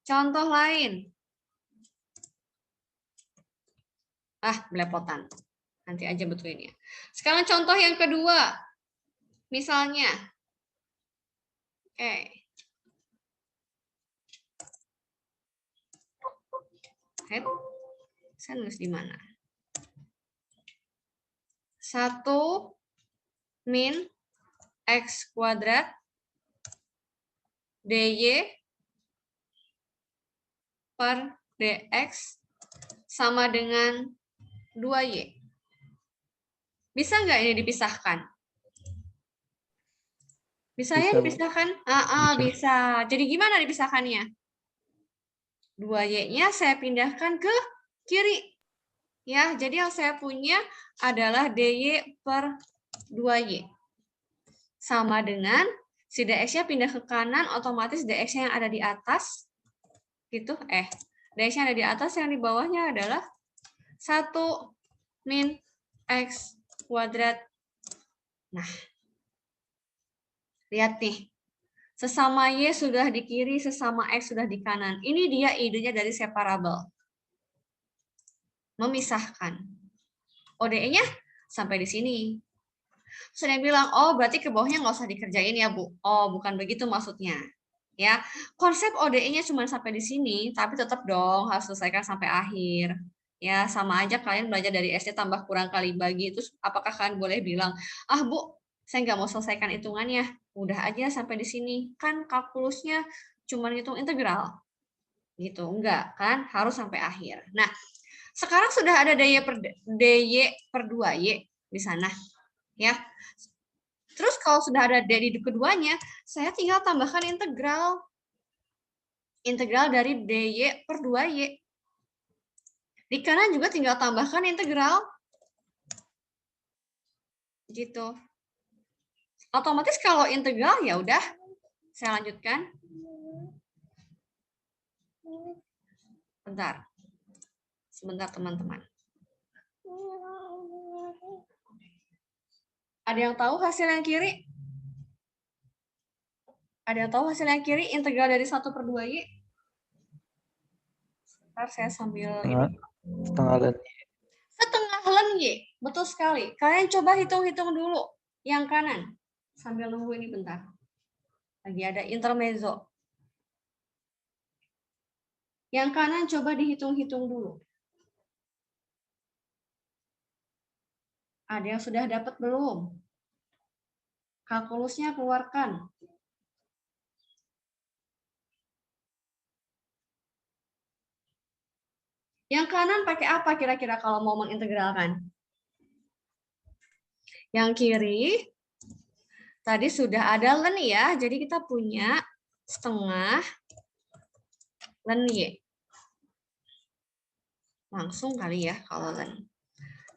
Contoh lain. Belepotan. Nanti aja betulinnya. Sekarang contoh yang kedua. Misalnya. Oke. Saya nulis di mana? 1 min x kuadrat dy per dx sama dengan 2y. Bisa nggak ini dipisahkan? Bisa ya dipisahkan? Bisa. Jadi gimana dipisahkannya? 2y-nya saya pindahkan ke kiri. Ya, jadi yang saya punya adalah dy per 2y. Sama dengan si dx-nya pindah ke kanan, otomatis dx-nya yang ada di atas, gitu. Dx-nya ada di atas, yang di bawahnya adalah 1 min x kuadrat. Nah, lihat nih. Sesama y sudah di kiri, sesama x sudah di kanan. Ini dia idenya dari separable. Memisahkan. ODE-nya sampai di sini. Terus yang bilang, oh berarti ke bawahnya nggak usah dikerjain ya Bu. Oh bukan begitu maksudnya. Ya, konsep ODE-nya cuma sampai di sini, tapi tetap dong harus selesaikan sampai akhir. Ya, sama aja kalian belajar dari SD tambah kurang kali bagi. Terus apakah kalian boleh bilang, Bu, saya nggak mau selesaikan hitungannya. Udah aja sampai di sini. Kan kalkulusnya cuma hitung integral. Gitu, enggak kan? Harus sampai akhir. Nah, sekarang sudah ada dy per 2y di sana. Ya. Terus kalau sudah ada d di keduanya, saya tinggal tambahkan integral. Integral dari dy per 2y. Di kanan juga tinggal tambahkan integral. Gitu. Otomatis kalau integral ya udah saya lanjutkan. Bentar. Sebentar teman-teman. Ada yang tahu hasil yang kiri? Ada yang tahu hasil yang kiri integral dari 1 per 2y? Ntar saya sambil ini. Setengah len. Setengah len y. Betul sekali. Kalian coba hitung-hitung dulu yang kanan. Sambil nunggu ini bentar. Lagi ada intermezzo. Yang kanan coba dihitung-hitung dulu. Ada yang sudah dapat belum? Kalkulusnya keluarkan. Yang kanan pakai apa kira-kira kalau mau mengintegralkan? Yang kiri, tadi sudah ada len ya, jadi kita punya setengah len Y. Langsung kali ya kalau len.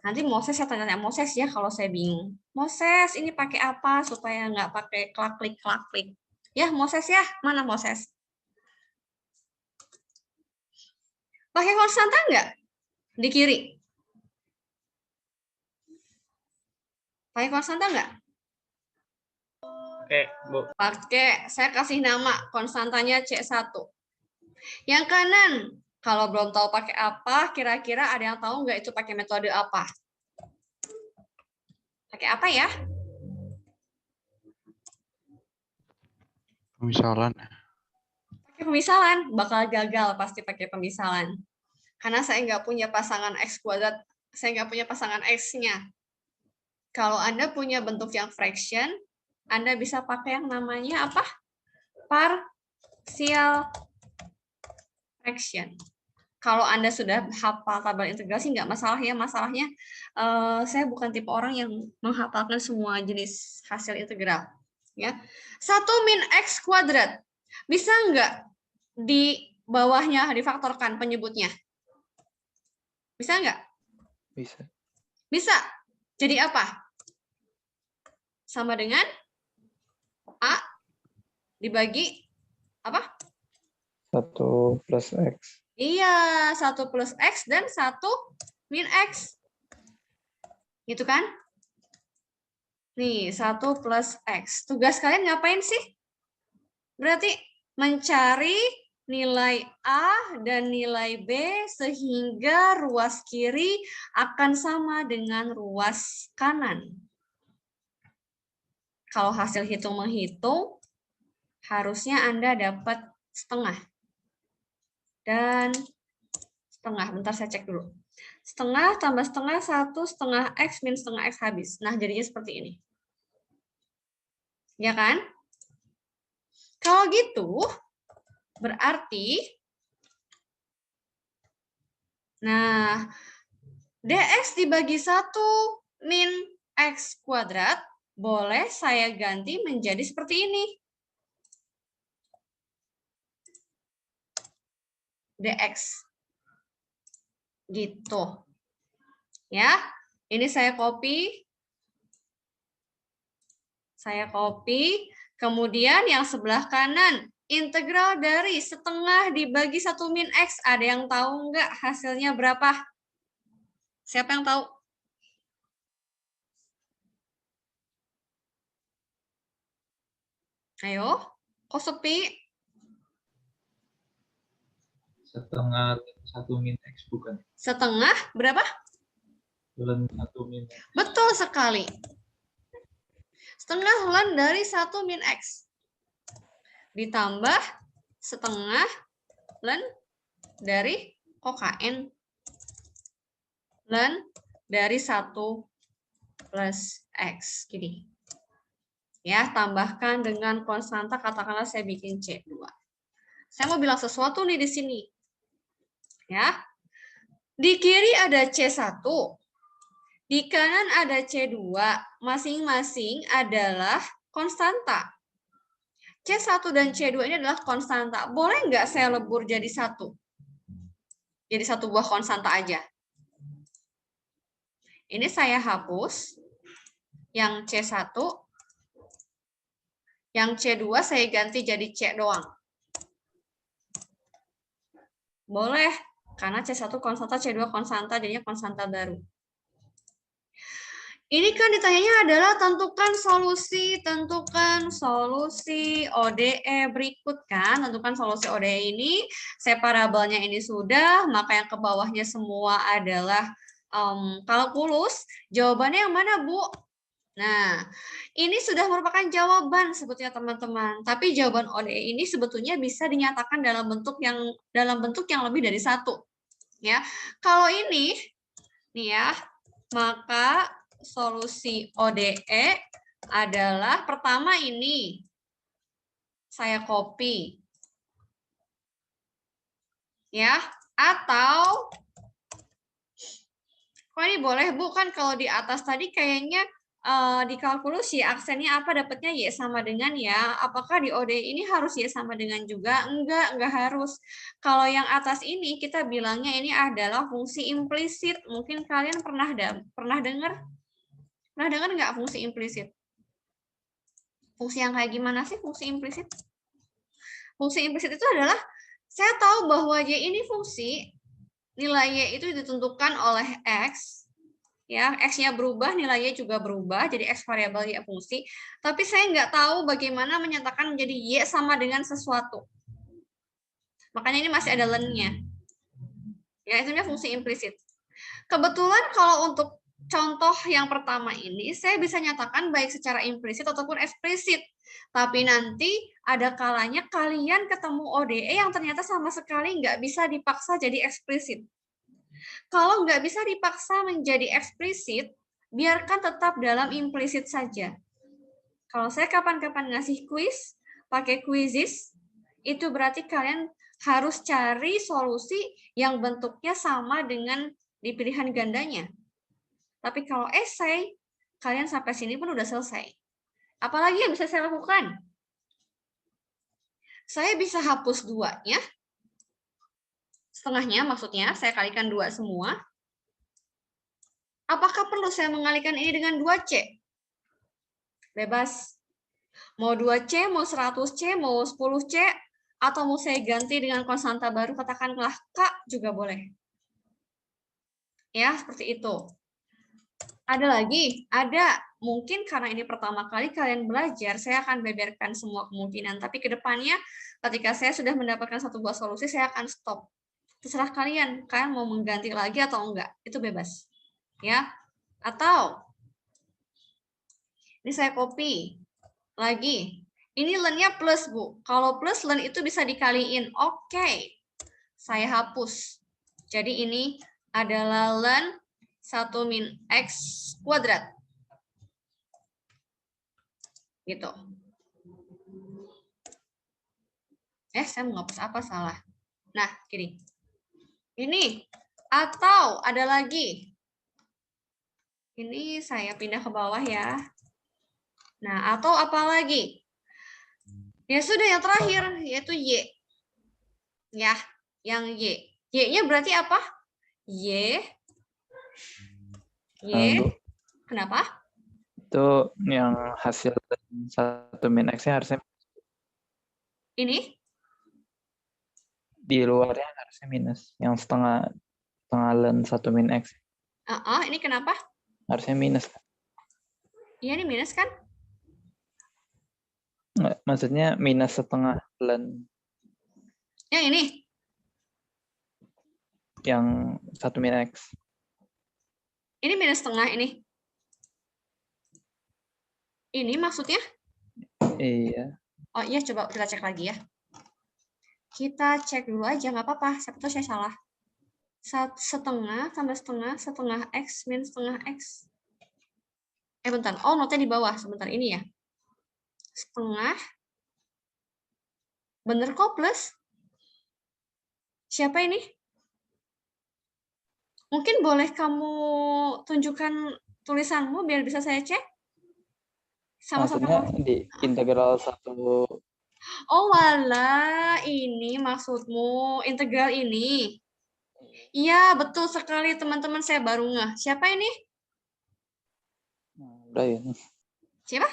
Nanti Moses saya tanya Moses ya kalau saya bingung. Moses ini pakai apa supaya nggak pakai klak-klik. Ya Moses ya, mana Moses? Pakai konstanta nggak? Di kiri. Pakai konstanta nggak? Oke, Bu. Pakai, saya kasih nama konstantanya C1. Yang kanan, kalau belum tahu pakai apa, kira-kira ada yang tahu nggak itu pakai metode apa? Pakai apa ya? Pemisalan. Pakai pemisalan, bakal gagal pasti pakai pemisalan. Karena saya nggak punya pasangan X kuadrat, saya nggak punya pasangan X-nya. Kalau Anda punya bentuk yang fraction, Anda bisa pakai yang namanya apa? Partial fraction. Kalau Anda sudah hafal tabel integrasi nggak masalah ya, masalahnya saya bukan tipe orang yang menghafalkan semua jenis hasil integral. Ya, 1 min X kuadrat bisa nggak di bawahnya difaktorkan penyebutnya? Bisa nggak? Bisa. Bisa. Jadi apa? Sama dengan A dibagi apa? 1 plus X. Iya, 1 plus X dan 1 min X. Gitu kan? Nih, 1 plus X. Tugas kalian ngapain sih? Berarti mencari nilai A dan nilai B sehingga ruas kiri akan sama dengan ruas kanan. Kalau hasil hitung-menghitung, harusnya Anda dapat setengah. Dan setengah, bentar saya cek dulu. Setengah tambah setengah, 1 setengah X min setengah X habis. Nah, jadinya seperti ini. Ya kan? Kalau gitu, berarti, nah, dx dibagi 1 min X kuadrat, boleh saya ganti menjadi seperti ini. Dx. Gitu. Ya, ini saya copy. Kemudian yang sebelah kanan, integral dari setengah dibagi 1 min X. Ada yang tahu nggak hasilnya berapa? Siapa yang tahu? Ayo, kok sepi? Setengah 1 min X bukan? Setengah berapa? Ln 1 min X. Betul sekali. Setengah ln dari 1 min X. Ditambah setengah ln dari KN. Ln dari 1 plus X. Gini. Ya, tambahkan dengan konstanta, katakanlah saya bikin C2. Saya mau bilang sesuatu nih di sini. Ya. Di kiri ada C1. Di kanan ada C2, masing-masing adalah konstanta. C1 dan C2 ini adalah konstanta. Boleh nggak saya lebur jadi satu? Jadi satu buah konstanta aja. Ini saya hapus. Yang C1. Yang C2 saya ganti jadi C doang. Boleh. Karena C1 konstanta, C2 konstanta, jadinya konstanta baru. Ini kan ditanyanya adalah tentukan solusi ODE berikut kan. Tentukan solusi ODE ini, separabelnya ini sudah, maka yang ke bawahnya semua adalah kalkulus. Jawabannya yang mana, Bu? Nah, ini sudah merupakan jawaban sebetulnya teman-teman. Tapi jawaban ODE ini sebetulnya bisa dinyatakan dalam bentuk yang lebih dari satu. Ya, kalau ini, nih ya, maka solusi ODE adalah pertama ini saya copy, ya, atau kok ini boleh Bu kan kalau di atas tadi kayaknya di kalkulus Y aksennya apa dapatnya Y sama dengan ya. Apakah di ODE ini harus Y sama dengan juga? Enggak harus. Kalau yang atas ini kita bilangnya ini adalah fungsi implisit. Mungkin kalian pernah dengar? Pernah dengar nggak fungsi implisit? Fungsi yang kayak gimana sih fungsi implisit? Fungsi implisit itu adalah saya tahu bahwa Y ini fungsi, nilai Y itu ditentukan oleh X, ya, X-nya berubah, nilainya juga berubah, jadi X variabel Y fungsi, tapi saya nggak tahu bagaimana menyatakan menjadi Y sama dengan sesuatu. Makanya ini masih ada len-nya. Ya, itu namanya fungsi implisit. Kebetulan kalau untuk contoh yang pertama ini, saya bisa nyatakan baik secara implisit ataupun eksplisit. Tapi nanti ada kalanya kalian ketemu ODE yang ternyata sama sekali nggak bisa dipaksa jadi eksplisit. Kalau nggak bisa dipaksa menjadi eksplisit, biarkan tetap dalam implisit saja. Kalau saya kapan-kapan ngasih kuis, pakai quizzes, itu berarti kalian harus cari solusi yang bentuknya sama dengan di pilihan gandanya. Tapi kalau esai, kalian sampai sini pun udah selesai. Apalagi yang bisa saya lakukan? Saya bisa hapus 2-nya, setengahnya maksudnya, saya kalikan 2 semua. Apakah perlu saya mengalikan ini dengan 2C? Bebas. Mau 2C, mau 100C, mau 10C, atau mau saya ganti dengan konstanta baru, katakanlah K juga boleh. Ya, seperti itu. Ada lagi? Ada. Mungkin karena ini pertama kali kalian belajar, saya akan beberkan semua kemungkinan. Tapi ke depannya, ketika saya sudah mendapatkan satu buah solusi, saya akan stop. Terserah kalian mau mengganti lagi atau enggak. Itu bebas. Ya. Atau, ini saya copy. Lagi. Ini len-nya plus, Bu. Kalau plus, len itu bisa dikaliin. Oke. Saya hapus. Jadi ini adalah len 1 min X kuadrat. Gitu. Saya mau ngapus apa salah. Nah, gini. Ini. Atau ada lagi. Ini saya pindah ke bawah ya. Nah, atau apa lagi? Ya sudah, yang terakhir, yaitu Y. Ya, yang Y. Y-nya berarti apa? Y. Bu, Kenapa? itu yang hasil 1 min X-nya harusnya Ini? di luarnya harusnya minus. Yang setengah len 1 min X. Ini kenapa? Harusnya minus. Iya, ini minus kan? Nggak, maksudnya minus setengah len. Yang ini? Yang 1 min X. Ini minus setengah ini. Ini maksudnya? Iya. Oh iya, coba kita cek lagi ya. Kita cek dulu aja, nggak apa-apa. Siapa tahu saya salah. Setengah tambah setengah X minus setengah X. Bentar. Oh, notnya di bawah. Sebentar, ini ya. Setengah. Bener kok, plus. Siapa ini? Mungkin boleh kamu tunjukkan tulisanmu biar bisa saya cek? Maksudnya di integral 1. Oh, wala, ini maksudmu integral ini. Iya, betul sekali teman-teman, saya baru ngeh. Siapa ini? Brian. Siapa?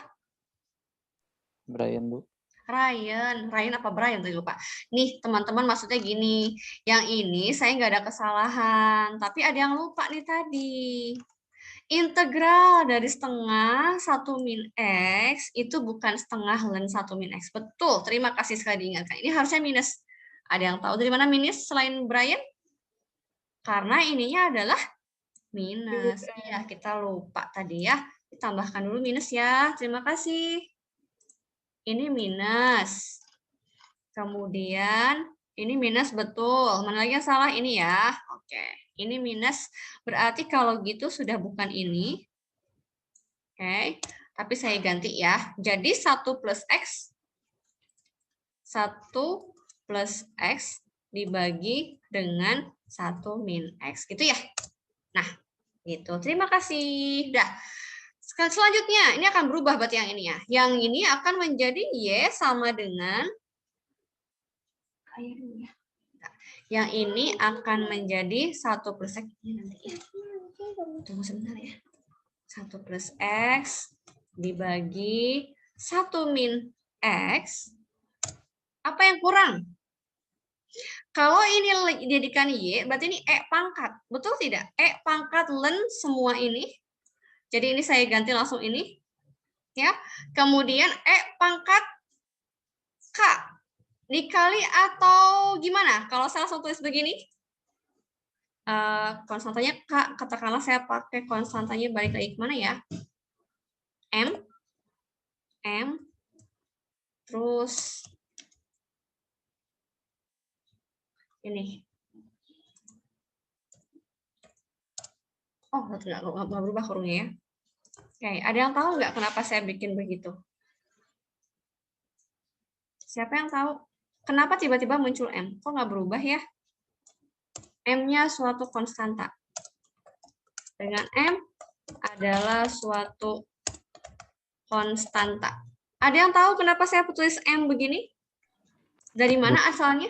Brian, Bu. Ryan apa Brian tadi lupa. Nih teman-teman, maksudnya gini, yang ini saya nggak ada kesalahan, tapi ada yang lupa nih tadi. Integral dari setengah 1 min X itu bukan setengah len 1 min X. Betul, terima kasih sekali diingatkan. Ini harusnya minus. Ada yang tahu dari mana minus selain Brian? Karena ininya adalah minus. Iya, kita lupa tadi ya. Tambahkan dulu minus ya. Terima kasih. Ini minus. Kemudian ini minus betul. Mana lagi yang salah? Ini ya. Oke. Ini minus. Berarti kalau gitu sudah bukan ini. Oke. Tapi saya ganti ya. Jadi 1 plus X. 1 plus X dibagi dengan 1 min X. Gitu ya. Nah, gitu. Terima kasih. Dah. Selanjutnya, ini akan berubah berarti yang ini ya. Yang ini akan menjadi Y sama dengan yang ini akan menjadi 1 plus X. Tunggu sebentar ya. 1 plus X dibagi 1 min X. Apa yang kurang? Kalau ini dijadikan Y, berarti ini E pangkat. Betul tidak? E pangkat len semua ini. Jadi ini saya ganti langsung ini. Ya. Kemudian E pangkat K. Dikali atau gimana? Kalau saya langsung tulis begini. Konstantanya K. Katakanlah saya pakai konstantanya balik lagi kemana ya? M. Terus ini. Oh, nggak berubah kurungnya ya. Oke, ada yang tahu nggak kenapa saya bikin begitu? Siapa yang tahu? Kenapa tiba-tiba muncul M? Kok nggak berubah ya? M-nya suatu konstanta. Dengan M adalah suatu konstanta. Ada yang tahu kenapa saya tulis M begini? Dari mana asalnya?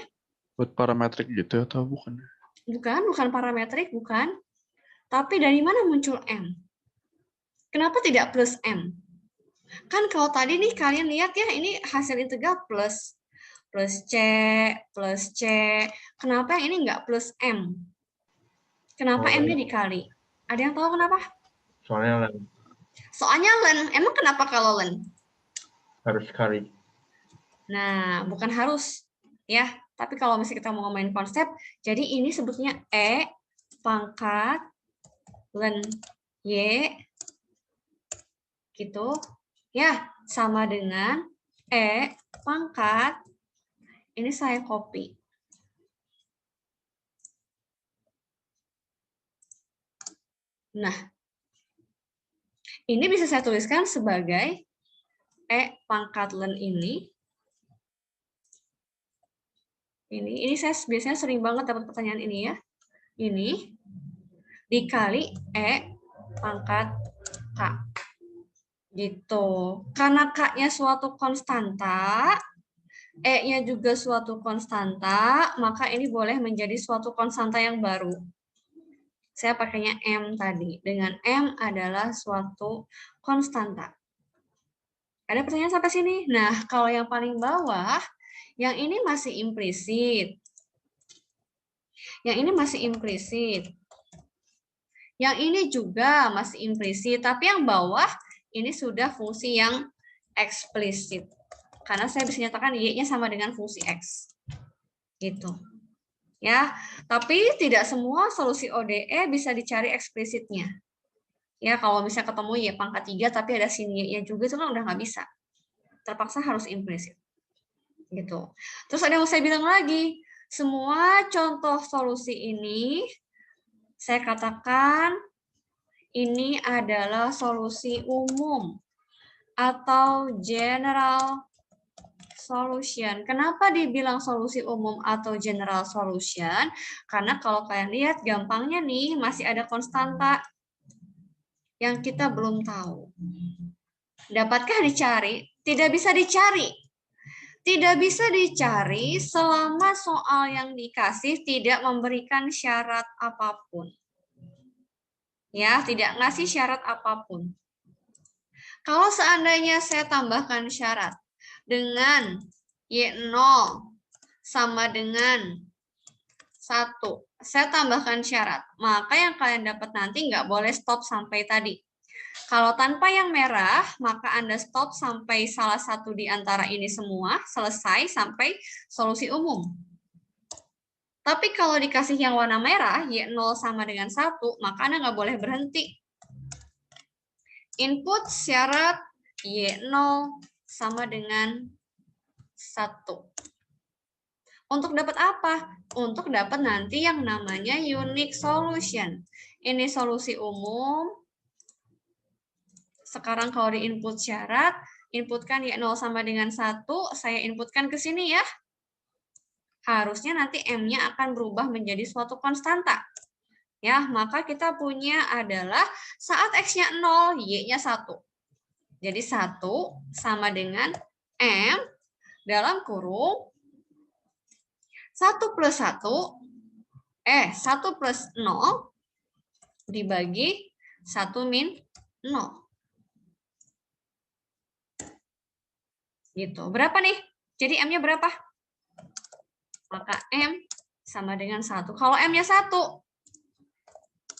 Buat parametrik gitu atau bukan? Bukan parametrik, bukan. Tapi dari mana muncul M? Kenapa tidak plus M? Kan kalau tadi nih kalian lihat ya, ini hasil integral plus C. Kenapa yang ini nggak plus M? Kenapa M-nya dikali? Ada yang tahu kenapa? Soalnya len. Soalnya len. Emang kenapa kalau len? Harus kali. Nah, bukan harus. Ya, tapi kalau misalnya kita mau ngomongin konsep, jadi ini sebetulnya E pangkat len Y gitu. Ya, sama dengan E pangkat, ini saya copy. Nah, ini bisa saya tuliskan sebagai E pangkat len ini. Ini saya biasanya sering banget dapat pertanyaan ini ya. Ini dikali E pangkat K. Gitu. Karena K-nya suatu konstanta, E-nya juga suatu konstanta, maka ini boleh menjadi suatu konstanta yang baru. Saya pakainya M tadi. Dengan M adalah suatu konstanta. Ada pertanyaan sampai sini? Nah, kalau yang paling bawah, yang ini masih implisit. Yang ini masih implisit. Yang ini juga masih implisit. Tapi yang bawah, ini sudah fungsi yang eksplisit. Karena saya bisa nyatakan Y-nya sama dengan fungsi X. Gitu. Ya, tapi tidak semua solusi ODE bisa dicari eksplisitnya. Ya, kalau misalnya ketemu Y pangkat 3 tapi ada sin Y-nya juga, itu kan udah nggak bisa. Terpaksa harus implisit. Gitu. Terus ada yang saya bilang lagi, semua contoh solusi ini saya katakan ini adalah solusi umum atau general solution. Kenapa dibilang solusi umum atau general solution? Karena kalau kalian lihat gampangnya nih masih ada konstanta yang kita belum tahu. Dapatkah dicari? Tidak bisa dicari. Tidak bisa dicari selama soal yang dikasih tidak memberikan syarat apapun. Ya, tidak ngasih syarat apapun. Kalau seandainya saya tambahkan syarat dengan Y0 sama dengan 1, saya tambahkan syarat, maka yang kalian dapat nanti nggak boleh stop sampai tadi. Kalau tanpa yang merah, maka Anda stop sampai salah satu di antara ini semua, selesai sampai solusi umum. Tapi kalau dikasih yang warna merah, Y0 sama dengan 1, maka Anda nggak boleh berhenti. Input syarat Y0 sama dengan 1. Untuk dapat apa? Untuk dapat nanti yang namanya unique solution. Ini solusi umum. Sekarang kalau di input syarat, inputkan Y0 sama dengan 1, saya inputkan ke sini ya. Harusnya nanti M-nya akan berubah menjadi suatu konstanta. Ya, maka kita punya adalah saat X-nya 0, Y-nya 1. Jadi 1 sama dengan M dalam kurung 1 plus 1, 1 plus 0 dibagi 1 min 0. Gitu. Berapa nih? Jadi M-nya berapa? Maka M sama dengan 1. Kalau M-nya 1,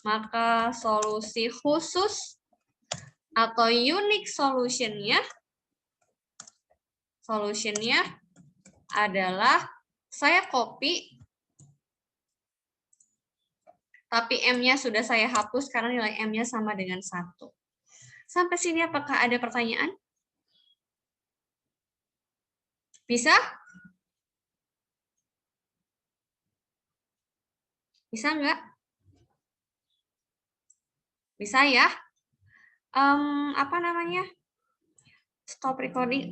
maka solusi khusus atau unique solution-nya adalah saya copy, tapi M-nya sudah saya hapus karena nilai M-nya sama dengan 1. Sampai sini apakah ada pertanyaan? Bisa? Bisa nggak? Bisa ya? Apa namanya? Stop recording.